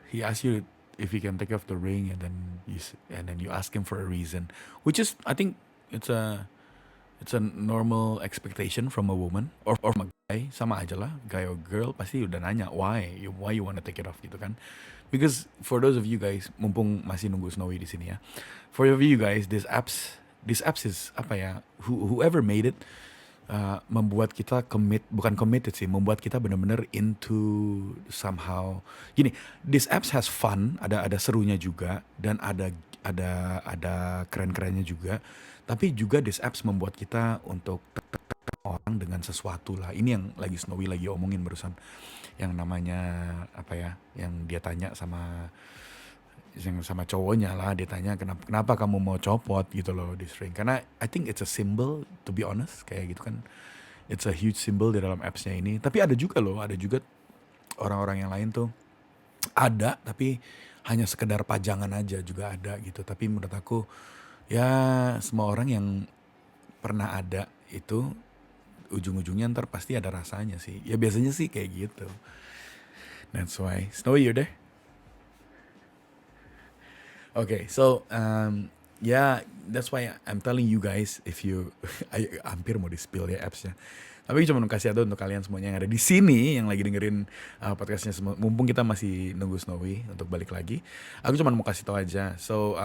he asked you if you can take off the ring, and then you ask him for a reason, which is I think it's a normal expectation from a woman or from a guy, sama aja lah, guy or girl pasti udah nanya why you want to take it off gitu kan. Because for those of you guys, mumpung masih nunggu Snowy di sini ya, for you guys, this apps is apa ya, whoever made it membuat kita bukan committed sih, membuat kita benar-benar into somehow. Gini, this apps has fun, ada serunya juga, dan ada keren-kerennya juga, tapi juga this apps membuat kita untuk orang dengan sesuatu lah. Ini yang lagi Snowy lagi omongin barusan, yang namanya apa ya, yang dia tanya sama cowoknya lah, dia tanya kenapa kamu mau copot gitu loh di string, karena I think it's a symbol, to be honest, kayak gitu kan, it's a huge symbol di dalam appsnya ini. Tapi ada juga orang-orang yang lain tuh ada, tapi hanya sekedar pajangan aja juga ada gitu. Tapi menurut aku ya semua orang yang pernah ada itu ujung-ujungnya ntar pasti ada rasanya sih. Ya biasanya sih kayak gitu. That's why. Snowy, you're there? Okay, so yeah, that's why I'm telling you guys, if you hampir mau di spill ya appsnya. Tapi cuma kasih tahu untuk kalian semuanya yang ada di sini yang lagi dengerin podcastnya, mumpung kita masih nunggu Snowy untuk balik lagi. Aku cuma mau kasih tahu aja. So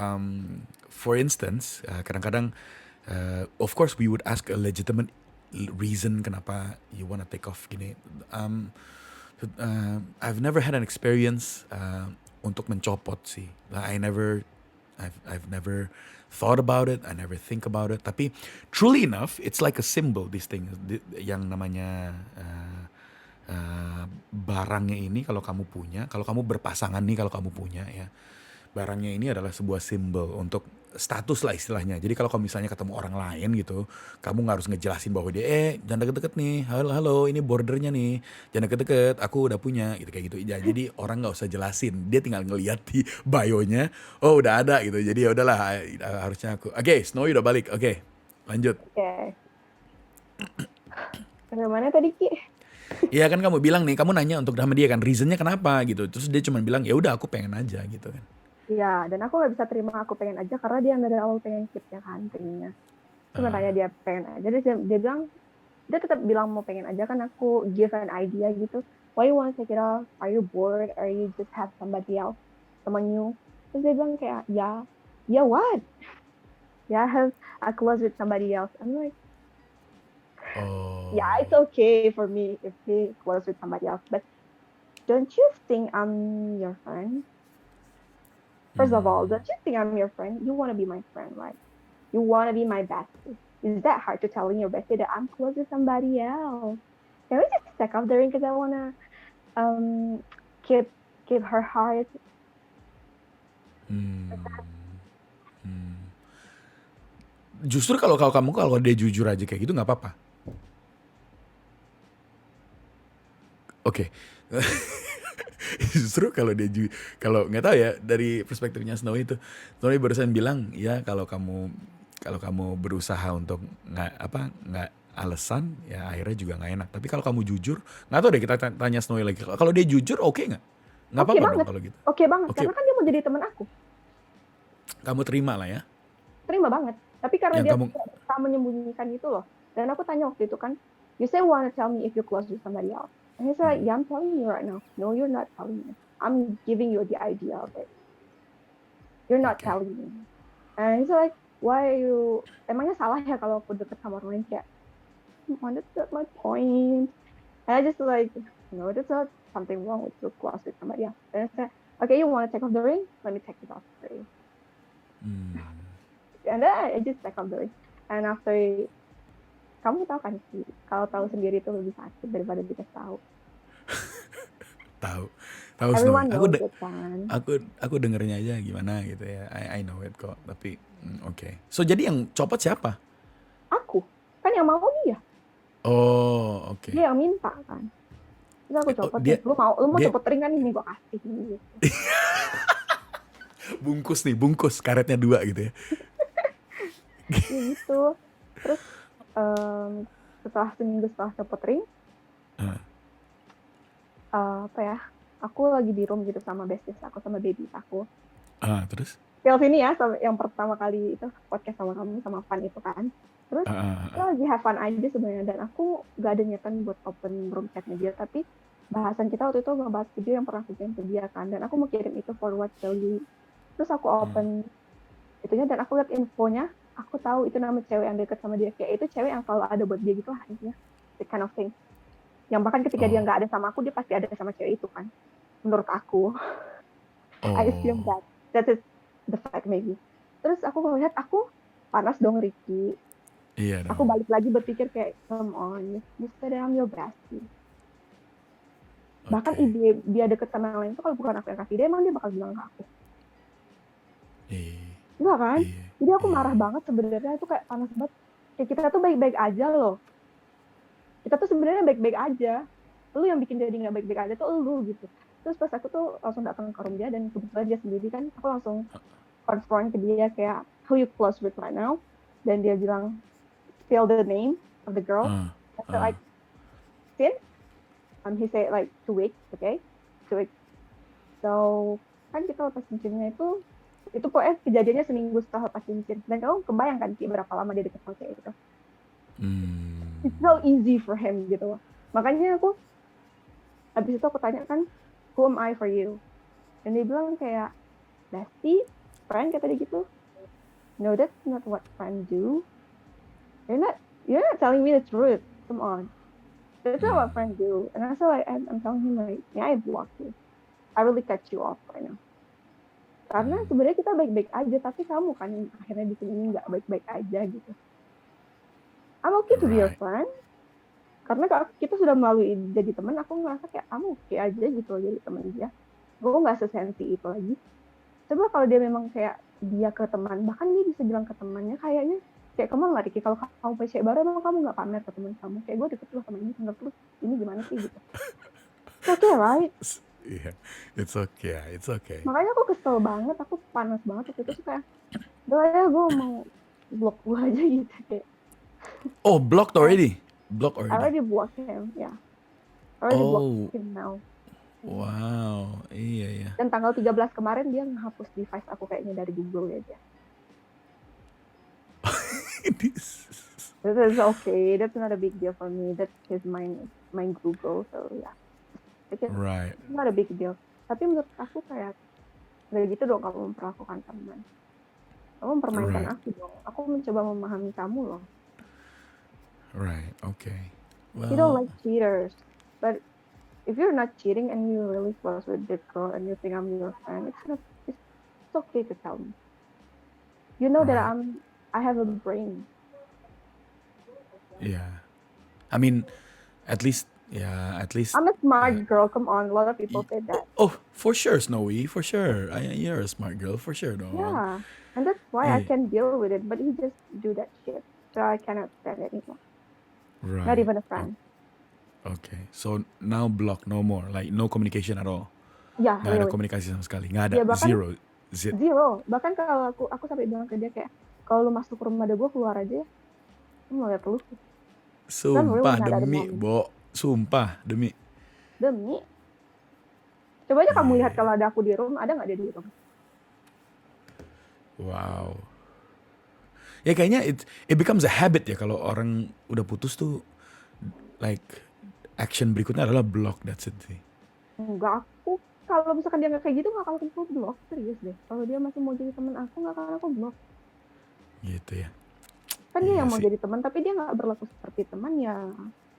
for instance, kadang-kadang of course we would ask a legitimate reason kenapa you wanna take off gini. I've never had an experience untuk mencopot sih. I've never thought about it. I never think about it. Tapi truly enough, it's like a symbol. This thing, yang namanya barangnya ini kalau kamu punya, kalau kamu berpasangan nih, kalau kamu punya ya, barangnya ini adalah sebuah simbol untuk status lah istilahnya. Jadi kalau kamu misalnya ketemu orang lain gitu, kamu nggak harus ngejelasin bahwa dia jangan deket-deket nih, halo ini bordernya nih, jangan deket-deket, aku udah punya gitu, kayak gitu. Ya, jadi orang nggak usah jelasin, dia tinggal ngeliat di bio-nya, oh udah ada gitu. Jadi ya udahlah, harusnya aku. Oke, Snowy udah balik. Oke, lanjut. Oke. Bagaimana tadi Ki? Iya kan kamu bilang nih, kamu nanya untuk sama dia kan, reasonnya kenapa gitu. Terus dia cuma bilang ya udah aku pengen aja gitu kan. Iya, dan aku nggak bisa terima aku pengen aja karena dia dari awal pengen keep-nya kan tadinya. Cuma tanya dia pengen aja, dia bilang, dia tetap bilang mau pengen aja kan, aku give an idea gitu. Why you want to take it off? Are you bored? Or you just have somebody else, someone new? Terus dia bilang kayak, yeah what? Yeah, I have a close with somebody else. I'm like, yeah, it's okay for me if he close with somebody else, but don't you think I'm your friend? First of all, don't you think I'm your friend? You want to be my friend, right? You want to be my bestie. Is that hard to telling your bestie that I'm close with somebody else? Can we just take off the ring because I want to keep her heart? Justru kalau dia jujur aja kayak gitu nggak apa-apa. Oke. Justru kalau nggak tahu ya, dari perspektifnya Snowy Snowy barusan bilang ya kalau kamu berusaha untuk nggak alasan ya akhirnya juga nggak enak. Tapi kalau kamu jujur, nggak tahu deh, kita tanya Snowy lagi. Kalau dia jujur oke nggak apa-apa dong kalau gitu. Oke banget, karena kan dia mau jadi teman aku. Kamu terima lah ya. Terima banget. Tapi karena dia bisa menyembunyikan itu loh. Dan aku tanya waktu itu kan, you say wanna tell me if you close with somebody else. And he's like, yeah, I'm telling you right now. No, you're not telling me. I'm giving you the idea of it. You're not telling me. And he's like, why are you... Emangnya salah ya kalau aku deket sama orang lain kayak, that's not my point. And I just like, no, there's not something wrong with you close with somebody else. And I said, okay, you want to take off the ring? Let me take it off for you. And then I just take off the ring. And after... Kamu tahu kan sih, kalau tahu sendiri itu lebih sakit daripada dikasih tahu. Tahu Everyone Snowy. knows it kan. Aku dengernya aja gimana gitu ya. I know it kok. Tapi oke. So jadi yang copot siapa? Aku. Kan yang mau dia. Oh, oke. Dia yang minta kan. Terus aku copot. Lu mau copot ring kan, ini gue kasih gitu. Bungkus karetnya 2 gitu ya. Gitu. Terus setelah seminggu setelah copot ring, aku lagi di room gitu sama besties aku, sama baby aku. Terus? Tinggal sini ya, yang pertama kali itu podcast sama kamu, sama Fan itu kan. Terus kita lagi have fun aja sebenarnya, dan aku gak ada niatan buat open room chatnya dia, tapi bahasan kita waktu itu ngebahas video yang pernah aku kirim ke dia kan, dan aku mau kirim itu forward ke you. Terus aku open itunya, dan aku lihat infonya. Aku tahu itu nama cewek yang deket sama dia, kayak itu cewek yang selalu ada buat dia gitu lah intinya, that kind of thing. Yang bahkan ketika dia nggak ada sama aku, dia pasti ada sama cewek itu kan, menurut aku. I assume that is the fact maybe. Terus aku ngeliat, aku panas dong Ricky, Iya Aku dong. balik lagi berpikir kayak, come on, you said that I'm your bestie. Bahkan Oke. dia deket sama yang lain tuh kalau bukan aku yang kasih dia, emang dia bakal bilang ke aku. Iya. Enggak kan? Iya. Jadi aku Iya. marah banget sebenarnya, itu kayak panas banget. Kayak kita tuh baik-baik aja loh. Kita tuh sebenarnya baik-baik aja. Lu yang bikin jadi nggak baik-baik aja tuh lu gitu. Terus pas aku tuh langsung datang ke room dia, dan kebetulan dia sendiri kan, aku langsung confront ke dia kayak, who you close with right now? Dan dia bilang, spell the name of the girl. Ah. I said Ah. like, Sin? He said like 2 weeks, okay? 2 weeks. So, kan kita lepas cincinnya itu pokoknya kejadiannya seminggu setelah lepas cincin. Dan kamu kebayang kan Ki, berapa lama dia deket sama cewek itu. Hmm. It's so easy for him gitu loh. Makanya habis itu aku tanya kan, who am I for you? Dan dia bilang kayak, bestie, friend, kata dia gitu. No, that's not what friends do. You're not telling me the truth. Come on. That's not what friends do. And I said like, I'm telling him like, yeah, I blocked you. I really cut you off right now. Karena sebenarnya kita baik-baik aja, tapi kamu kan yang akhirnya bikin ini nggak baik-baik aja gitu. I'm okay to be your Right. friend. Karena kita sudah melalui jadi teman, aku ngerasa kayak kamu okay aja gitu jadi teman dia. Gue nggak sesensi itu lagi. Coba kalau dia memang kayak dia ke teman, bahkan dia bisa bilang ke temannya kayaknya, kayak kamu nggak Riki, kalau kamu punya cewek baru emang kamu nggak pamer ke teman kamu, kayak gue deket loh sama ini, menurut lu ini gimana sih gitu. It's okay, right? Iya. It's okay. It's okay. Makanya aku kesel banget, aku panas banget waktu itu tuh kayak, udah ya gue mau blok gue aja gitu kayak. Oh, blocked already. Blocked I already. already blocked him, yeah. I already Oh. blocked him now. Wow. Iya ya. Dan tanggal 13 kemarin dia ngehapus device aku kayaknya dari Google ya dia. This is okay. That's not a big deal for me. That's his my Google. So yeah, Right. it's not a big deal. Tapi menurut aku kayak nggak gitu dong kamu memperlakukan teman. Kamu mempermainkan Right. aku dong. Aku mencoba memahami kamu loh. Right. Okay. Well. You don't like cheaters, but if you're not cheating and you're really close with this girl and you think I'm your friend, it's okay to tell me. You know that Right. I have a brain. Yeah. I mean, at least. I'm a smart girl. Come on, a lot of people say that. Oh, for sure, Snowy. For sure. You're a smart girl. For sure, dog. Yeah, and that's why I Hey. can deal with it. But he just do that shit, so I cannot stand it anymore. Right. Not even a friend. Okay. So now block, no more. Like no communication at all. Yeah, Nggak ada really. komunikasi sama sekali. Nggak ada. Ya bahkan Zero. zero. Bahkan kalau aku sampai bilang ke dia kayak, kalau lu masuk ke rumah ada gue, keluar aja ya. Lu mau lihat lu. Sumpah really not at the demi, moment. Bo. Sumpah demi. Demi. Coba aja kamu Iya. lihat kalau ada aku di room, ada nggak dia di room? Wow. Ya kayaknya it becomes a habit ya kalau orang udah putus tuh, like action berikutnya adalah block. That's it sih. Enggak, aku kalau misalkan dia nggak kayak gitu nggak akan aku blok, serius deh. Kalau dia masih mau jadi teman aku, nggak akan aku blok. Gitu ya. Kan dia Iya yang mau sih. jadi teman, tapi dia nggak berlaku seperti teman ya.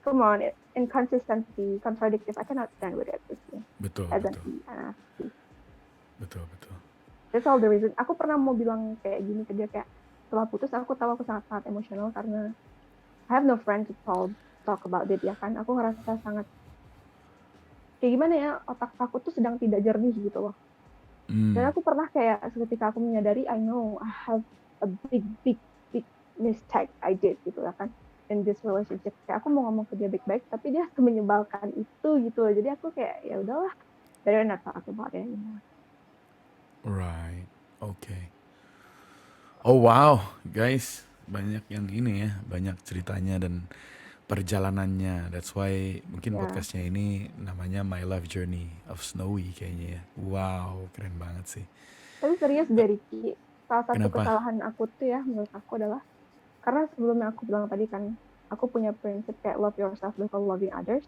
Come on, inconsistency, contradictive. I cannot stand with it. Betul, As an betul. Betul, betul. That's all the reason. Aku pernah mau bilang kayak gini ke dia, kayak setelah putus aku tahu aku sangat emosional karena I have no friend to talk about it, ya kan. Aku ngerasa sangat kayak gimana ya, otak aku tuh sedang tidak jernih gitu loh. Dan aku pernah kayak ketika aku menyadari, I know I have a big mistake I did gitu ya kan, in this relationship. Kayak aku mau ngomong ke dia baik-baik, tapi dia menyebalkan itu gitu loh. Jadi aku kayak ya udahlah, better not talk about it anymore. Right. Okay. Oh wow, guys, banyak yang ini ya, banyak ceritanya dan perjalanannya. That's why mungkin Ya. podcastnya ini namanya My Life Journey of Snowy kayaknya ya. Wow, keren banget sih. Tapi serius dari Ki, salah satu Kenapa? kesalahan aku tuh ya menurut aku adalah karena sebelumnya aku bilang tadi kan, aku punya prinsip kayak love yourself before loving others.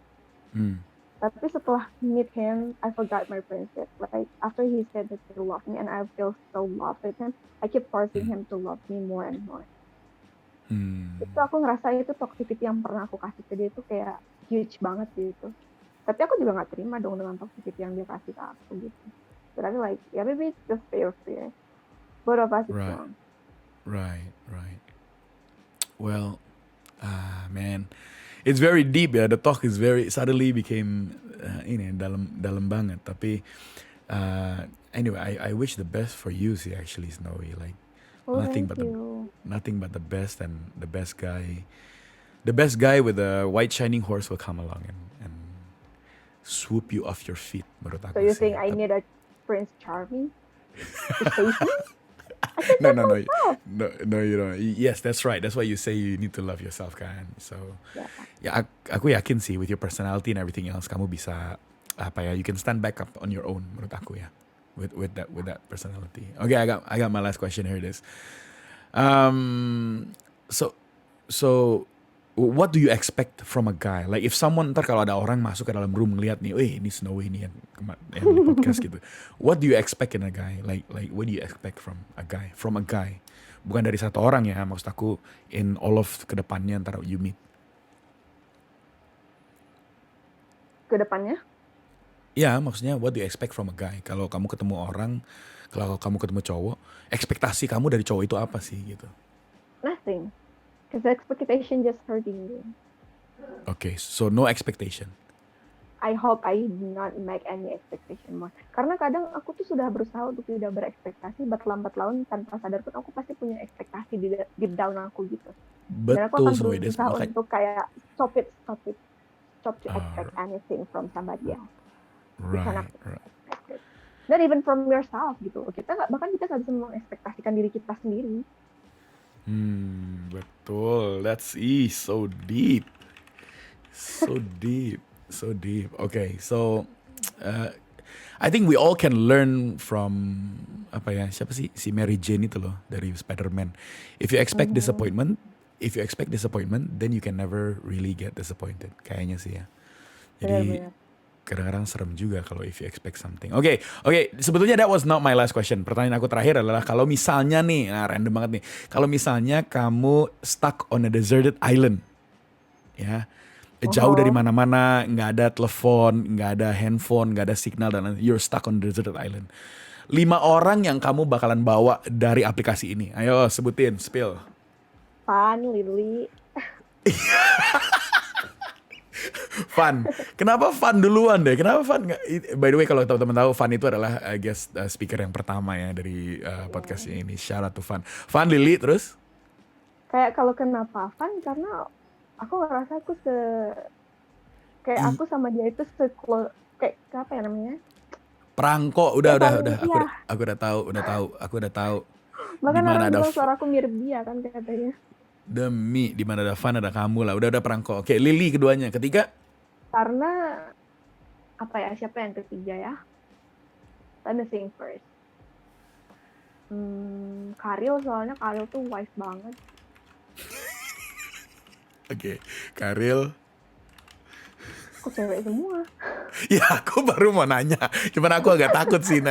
Tapi setelah meet him, I forgot my principle. Like after he said that he loved me and I feel so loved with him, I keep forcing him to love me more and more. Itu aku ngerasa itu toxicity yang pernah aku kasih ke dia itu kayak huge banget gitu. Tapi aku juga nggak terima dong dengan toxicity yang dia kasih ke aku gitu. But I feel like, yeah, maybe it's just fair. Both of us is Right. wrong. Right. Well, man, it's very deep ya. The talk is very suddenly became ini dalam banget. Tapi anyway, I wish the best for you sih actually Snowy. Like Oh, nothing thank but the you. nothing but the best and the best guy with a white shining horse will come along and swoop you off your feet. Menurut So aku you sih. think I need a Prince Charming to save me? No, no, you don't. Yes, that's right. That's why you say you need to love yourself, kan. So, Yeah. ya aku yakin sih with your personality and everything else, kamu bisa apa ya? You can stand back up on your own, menurut aku ya. With that personality. Okay, I got my last question here. It is. So what do you expect from a guy? Like if someone ntar kalau ada orang masuk ke dalam room ngeliat nih, ini Snowy nih yang di podcast gitu. What do you expect in a guy? Like what do you expect from a guy? From a guy, bukan dari satu orang ya. Maksud aku in all of kedepannya ntar you meet. Kedepannya? Ya maksudnya what do you expect from a guy? Kalau kamu ketemu orang, kalau kamu ketemu cowok, ekspektasi kamu dari cowok itu apa sih gitu? Nothing. Because the expectation just hurting me. Okay, so no expectation. I hope I do not make any expectation more. Karena kadang aku tuh sudah berusaha untuk tidak berekspektasi, but lambat laun tanpa sadar pun aku pasti punya ekspektasi di deep down aku gitu. Dan aku Betul, akan Snowy. berusaha untuk kayak stop to Ah. expect anything from somebody else. Right. Expected. Not even from yourself gitu. Bahkan kita nggak bisa mengekspektasikan diri kita sendiri. Betul. That's so deep. So deep. So deep. Okay, so I think we all can learn from apa ya? Siapa sih? Si Mary Jane itu loh dari Spider-Man. If you expect disappointment, then you can never really get disappointed. Kayaknya sih ya. Jadi Benar-benar. kadang-kadang serem juga kalau if you expect something. Oke. Sebetulnya that was not my last question. Pertanyaan aku terakhir adalah kalau misalnya nih, random banget nih. Kalau misalnya kamu stuck on a deserted island, ya, jauh dari mana-mana, nggak ada telepon, nggak ada handphone, nggak ada signal dan you're stuck on a deserted island. 5 orang yang kamu bakalan bawa dari aplikasi ini. Ayo sebutin, spill. Fun, Lily. Fun. Kenapa Fun duluan deh? Kenapa Fun? By the way, kalau teman-teman tahu, Fun itu adalah guest speaker yang pertama ya dari podcastnya ini. Shout out to Fun. Fun, Lily, terus? Kayak kalau kenapa Fun, karena aku ngerasa aku sama dia itu kayak apa ya namanya? Perangko, udah. Iya. Aku udah tahu. Bahkan Dimana orang ada bilang suaraku mirip dia kan katanya. Demi, di mana ada Fun ada kamu lah. Udah perangko. Oke, Lily keduanya. Ketiga? Karena apa ya? Siapa yang ketiga ya? Let me think first. Karil, soalnya Karil tuh wise banget. Oke, Karil. Kok cewek semua? Ya aku baru mau nanya. Cuman aku agak takut sih.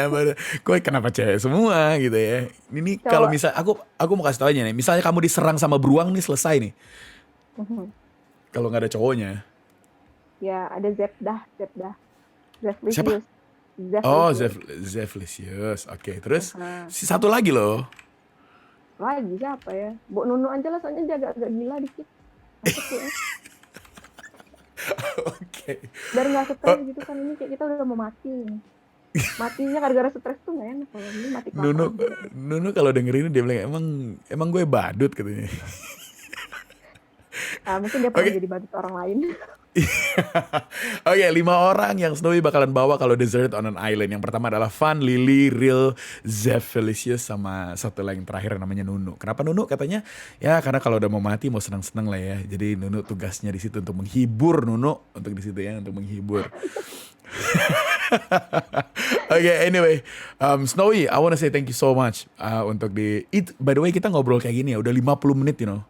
Kok kenapa cewek semua gitu ya. Ini kalau misal aku mau kasih tau aja nih. Misalnya kamu diserang sama beruang nih, selesai nih. Kalau nggak ada cowoknya. Ya ada Zepdah. Zeflisius. Siapa? Oh, Zeflisius. Oke, terus si satu lagi loh. Lagi siapa ya? Bu Nunu aja lah, soalnya dia agak gila dikit. Oke. Biar nggak stres gitu kan, ini kayak kita udah mau mati. Matinya gara-gara stres tuh nggak enak kalau ini mati kelaparan. Nunu kalau dengerin dia bilang emang gue badut katanya. Mungkin dia pernah jadi badut orang lain. Oke, 5 orang yang Snowy bakalan bawa kalau desert on an island. Yang pertama adalah Fun, Lily, Real, Zeflisius, sama satu lagi yang terakhir namanya Nunu. Kenapa Nunu? Katanya ya karena kalau udah mau mati mau senang-senang lah ya. Jadi Nunu tugasnya di situ untuk menghibur Nunu, untuk di situ ya, untuk menghibur. Anyway, Snowy, I wanna say thank you so much untuk by the way kita ngobrol kayak gini ya udah 50 menit you know.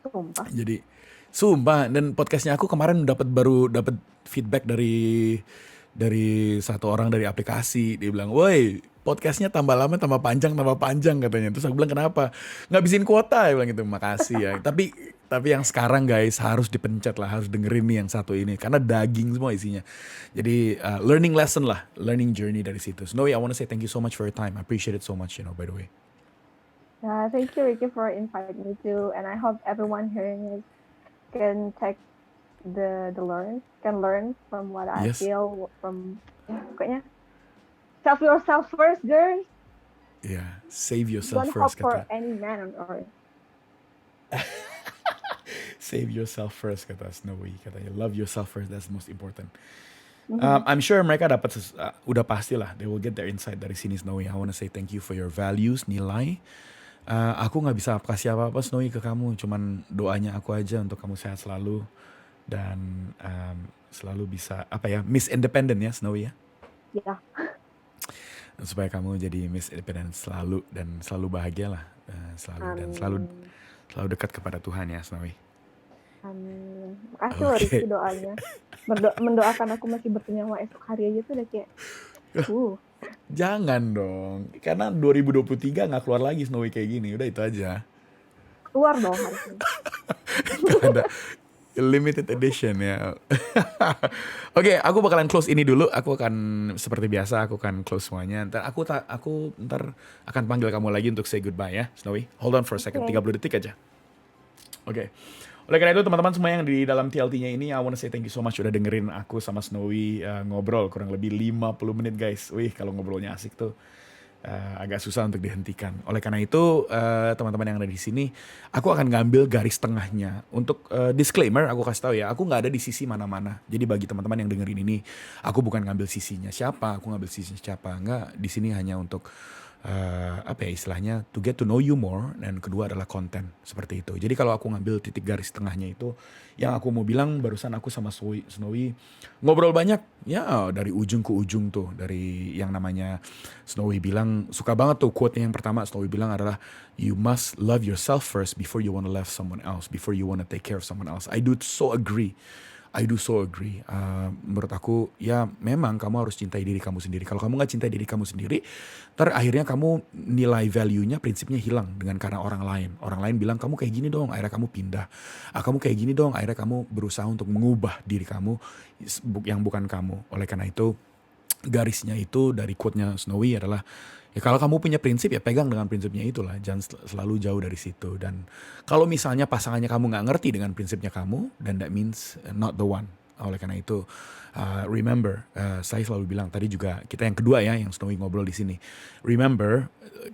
Sumpah. Jadi sumpah, dan podcastnya aku kemarin baru dapat feedback dari satu orang dari aplikasi. Dia bilang, woi podcastnya tambah lama tambah panjang katanya. Terus aku bilang kenapa? Ngabisin kuota, dia bilang gitu. Makasih ya. Tapi yang sekarang guys harus dipencet lah, harus dengerin nih yang satu ini karena daging semua isinya. Jadi learning lesson lah, learning journey dari situ. Snowy, I wanna say thank you so much for your time. I appreciate it so much, by the way. Thank you, Ricky, for inviting me too, and I hope everyone hearing it can take can learn from what I Yes. feel from pokoknya self yourself first, girls. Yeah, save yourself Don't hope first for kata. any man on earth. Save yourself first kata Snowy, katanya love yourself first, that's the most important. Mhm. I'm sure mereka dapat udah pastilah they will get their insight dari sini Snowy. I wanna say thank you for your values, nilai. Aku nggak bisa kasih apa-apa Snowy ke kamu, cuman doanya aku aja untuk kamu sehat selalu dan selalu bisa apa ya, Miss Independent ya Snowy ya, Ya, supaya kamu jadi Miss Independent selalu dan selalu bahagia lah, selalu dan selalu amin. dekat kepada Tuhan ya Snowy. Amin. Makasih loh Oke. Rizky doanya. Mendoakan aku masih bernyawa esok hari aja tuh udah kayak, Jangan dong, karena 2023 nggak keluar lagi Snowy kayak gini, udah itu aja. keluar dong harusnya. Gak ada limited edition ya. Oke, aku bakalan close ini dulu. Aku akan seperti biasa, aku akan close semuanya. Ntar aku ntar akan panggil kamu lagi untuk say goodbye ya, Snowy. Hold on for a second, Oke. 30 detik aja. Oke. Oleh karena itu teman-teman semua yang di dalam TLT-nya ini, I wanna say thank you so much udah dengerin aku sama Snowy ngobrol kurang lebih 50 menit guys. Wih, kalau ngobrolnya asik tuh agak susah untuk dihentikan. Oleh karena itu teman-teman yang ada di sini, aku akan ngambil garis tengahnya. Untuk disclaimer, aku kasih tahu ya, aku nggak ada di sisi mana-mana. Jadi bagi teman-teman yang dengerin ini, aku bukan ngambil sisinya siapa, aku ngambil sisinya siapa. Nggak, di sini hanya untuk apa ya istilahnya, to get to know you more, dan kedua adalah konten seperti itu. Jadi kalau aku ngambil titik garis tengahnya itu, yang aku mau bilang barusan aku sama Snowy ngobrol banyak ya dari ujung ke ujung tuh, dari yang namanya Snowy bilang suka banget tuh quote-nya yang pertama Snowy bilang adalah you must love yourself first before you wanna love someone else, before you wanna take care of someone else. I do so agree. Menurut aku ya memang kamu harus cintai diri kamu sendiri. Kalau kamu nggak cintai diri kamu sendiri, ntar akhirnya kamu nilai value-nya, prinsipnya hilang dengan karena orang lain. Orang lain bilang kamu kayak gini dong, akhirnya kamu pindah. Kamu kayak gini dong, akhirnya kamu berusaha untuk mengubah diri kamu yang bukan kamu. Oleh karena itu garisnya itu dari quote-nya Snowy adalah ya kalau kamu punya prinsip ya pegang dengan prinsipnya itulah, jangan selalu jauh dari situ. Dan kalau misalnya pasangannya kamu nggak ngerti dengan prinsipnya kamu, then that means not the one. Oleh karena itu remember, saya selalu bilang tadi juga kita yang kedua ya yang Snowy ngobrol di sini. Remember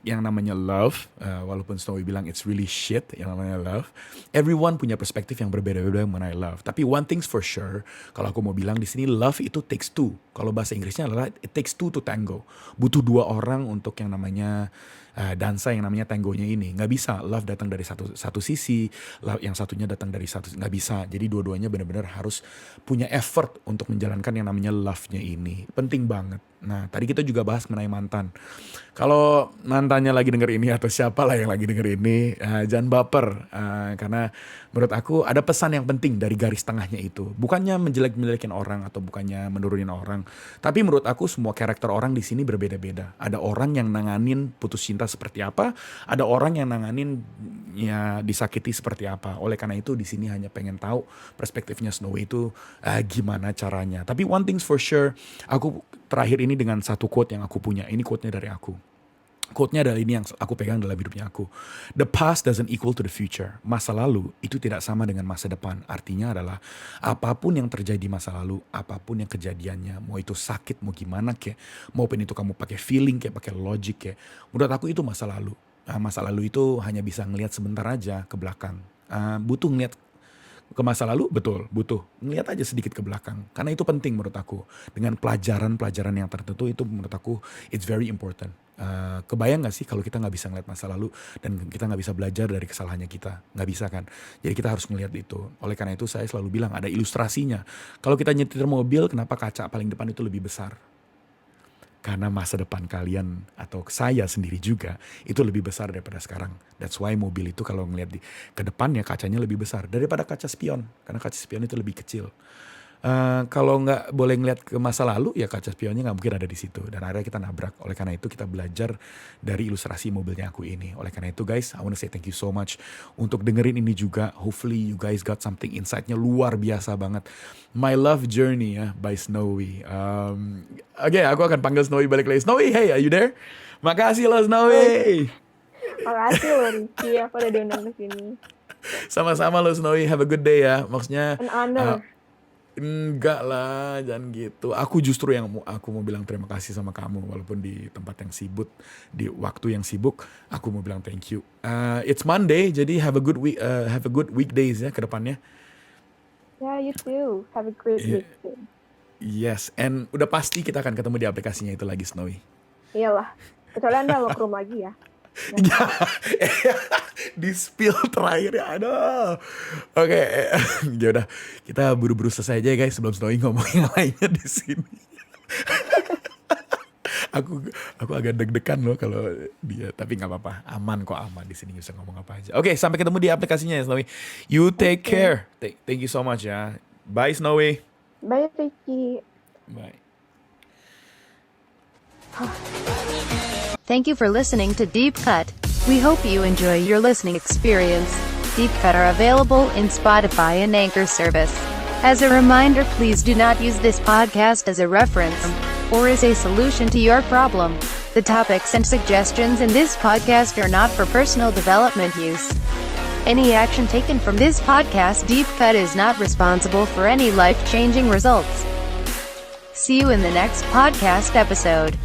yang namanya love, walaupun Snowy bilang it's really shit yang namanya love, everyone punya perspektif yang berbeda-beda mengenai love. Tapi one thing's for sure, kalau aku mau bilang di sini love itu takes two. Kalau bahasa Inggrisnya adalah it takes two to tango. Butuh dua orang untuk yang namanya dansa yang namanya tangonya ini. Nggak bisa love datang dari satu sisi, love yang satunya datang dari satu, nggak bisa. Jadi dua-duanya benar-benar harus punya effort untuk menjalankan yang namanya love-nya ini. Penting banget. Nah, tadi kita juga bahas mengenai mantan. Kalau mantannya lagi denger ini atau siapa lah yang lagi denger ini, jangan baper. Karena menurut aku ada pesan yang penting dari garis tengahnya itu. Bukannya menjelek-jelekin orang atau bukannya menurunin orang. Tapi menurut aku semua karakter orang di sini berbeda-beda. Ada orang yang nanganin putus cinta seperti apa, ada orang yang nanganin ya disakiti seperti apa. Oleh karena itu di sini hanya pengen tahu perspektifnya Snowy itu gimana caranya. Tapi one thing's for sure, aku terakhir ini dengan satu quote yang aku punya. Ini quote-nya dari aku. Quote-nya adalah ini yang aku pegang dalam hidupnya aku. The past doesn't equal to the future. Masa lalu itu tidak sama dengan masa depan. Artinya adalah apapun yang terjadi di masa lalu, apapun yang kejadiannya, mau itu sakit, mau gimana kek, maupun itu kamu pakai feeling kek, pakai logic kek, menurut aku itu masa lalu. Masa lalu itu hanya bisa ngelihat sebentar aja ke belakang. Butuh ngelihat ke masa lalu, betul, butuh ngelihat aja sedikit ke belakang. Karena itu penting menurut aku. Dengan pelajaran-pelajaran yang tertentu itu menurut aku it's very important. Kebayang gak sih kalau kita gak bisa ngeliat masa lalu dan kita gak bisa belajar dari kesalahannya kita? Gak bisa kan? Jadi kita harus ngeliat itu. Oleh karena itu saya selalu bilang ada ilustrasinya. Kalau kita nyetir mobil, kenapa kaca paling depan itu lebih besar? Karena masa depan kalian atau saya sendiri juga itu lebih besar daripada sekarang. That's why mobil itu kalau ngeliat ke depannya kacanya lebih besar daripada kaca spion. Karena kaca spion itu lebih kecil. Kalau nggak boleh ngeliat ke masa lalu ya kaca spionnya nggak mungkin ada di situ dan akhirnya kita nabrak. Oleh karena itu kita belajar dari ilustrasi mobilnya aku ini. Oleh karena itu guys, I wanna say thank you so much untuk dengerin ini juga. Hopefully you guys got something, insight-nya luar biasa banget. My Love Journey ya by Snowy. Oke, aku akan panggil Snowy balik lagi. Snowy, hey, are you there? Makasih loh Snowy. Makasih loh Ricky, aku udah diundang ke sini. Sama-sama lo Snowy, have a good day ya. Maksudnya An honor. enggak lah, jangan gitu. Aku justru yang aku mau bilang terima kasih sama kamu walaupun di tempat yang sibuk, di waktu yang sibuk, aku mau bilang thank you. It's Monday, jadi have a good weekdays ya ke depannya. Yeah, you too. Have a great Yeah. week too. Yes, and udah pasti kita akan ketemu di aplikasinya itu lagi Snowy. Iyalah. Kecuali Anda work room lagi ya. Ya, di spill terakhir ya, aduh. Oke, ya udah kita buru-buru selesai aja ya guys sebelum Snowy ngomong yang lainnya di sini. aku agak deg-degan loh kalau dia, tapi nggak apa-apa, aman kok, aman di sini bisa ngomong apa aja. Oke, sampai ketemu di aplikasinya ya Snowy. You take care. Thank you so much ya. Bye Snowy. Bye Ricky. Bye. Thank you for listening to Deep Cut. We hope you enjoy your listening experience. Deep Cut are available in Spotify and Anchor service. As a reminder, please do not use this podcast as a reference or as a solution to your problem. The topics and suggestions in this podcast are not for personal development use. Any action taken from this podcast Deep Cut is not responsible for any life-changing results. See you in the next podcast episode.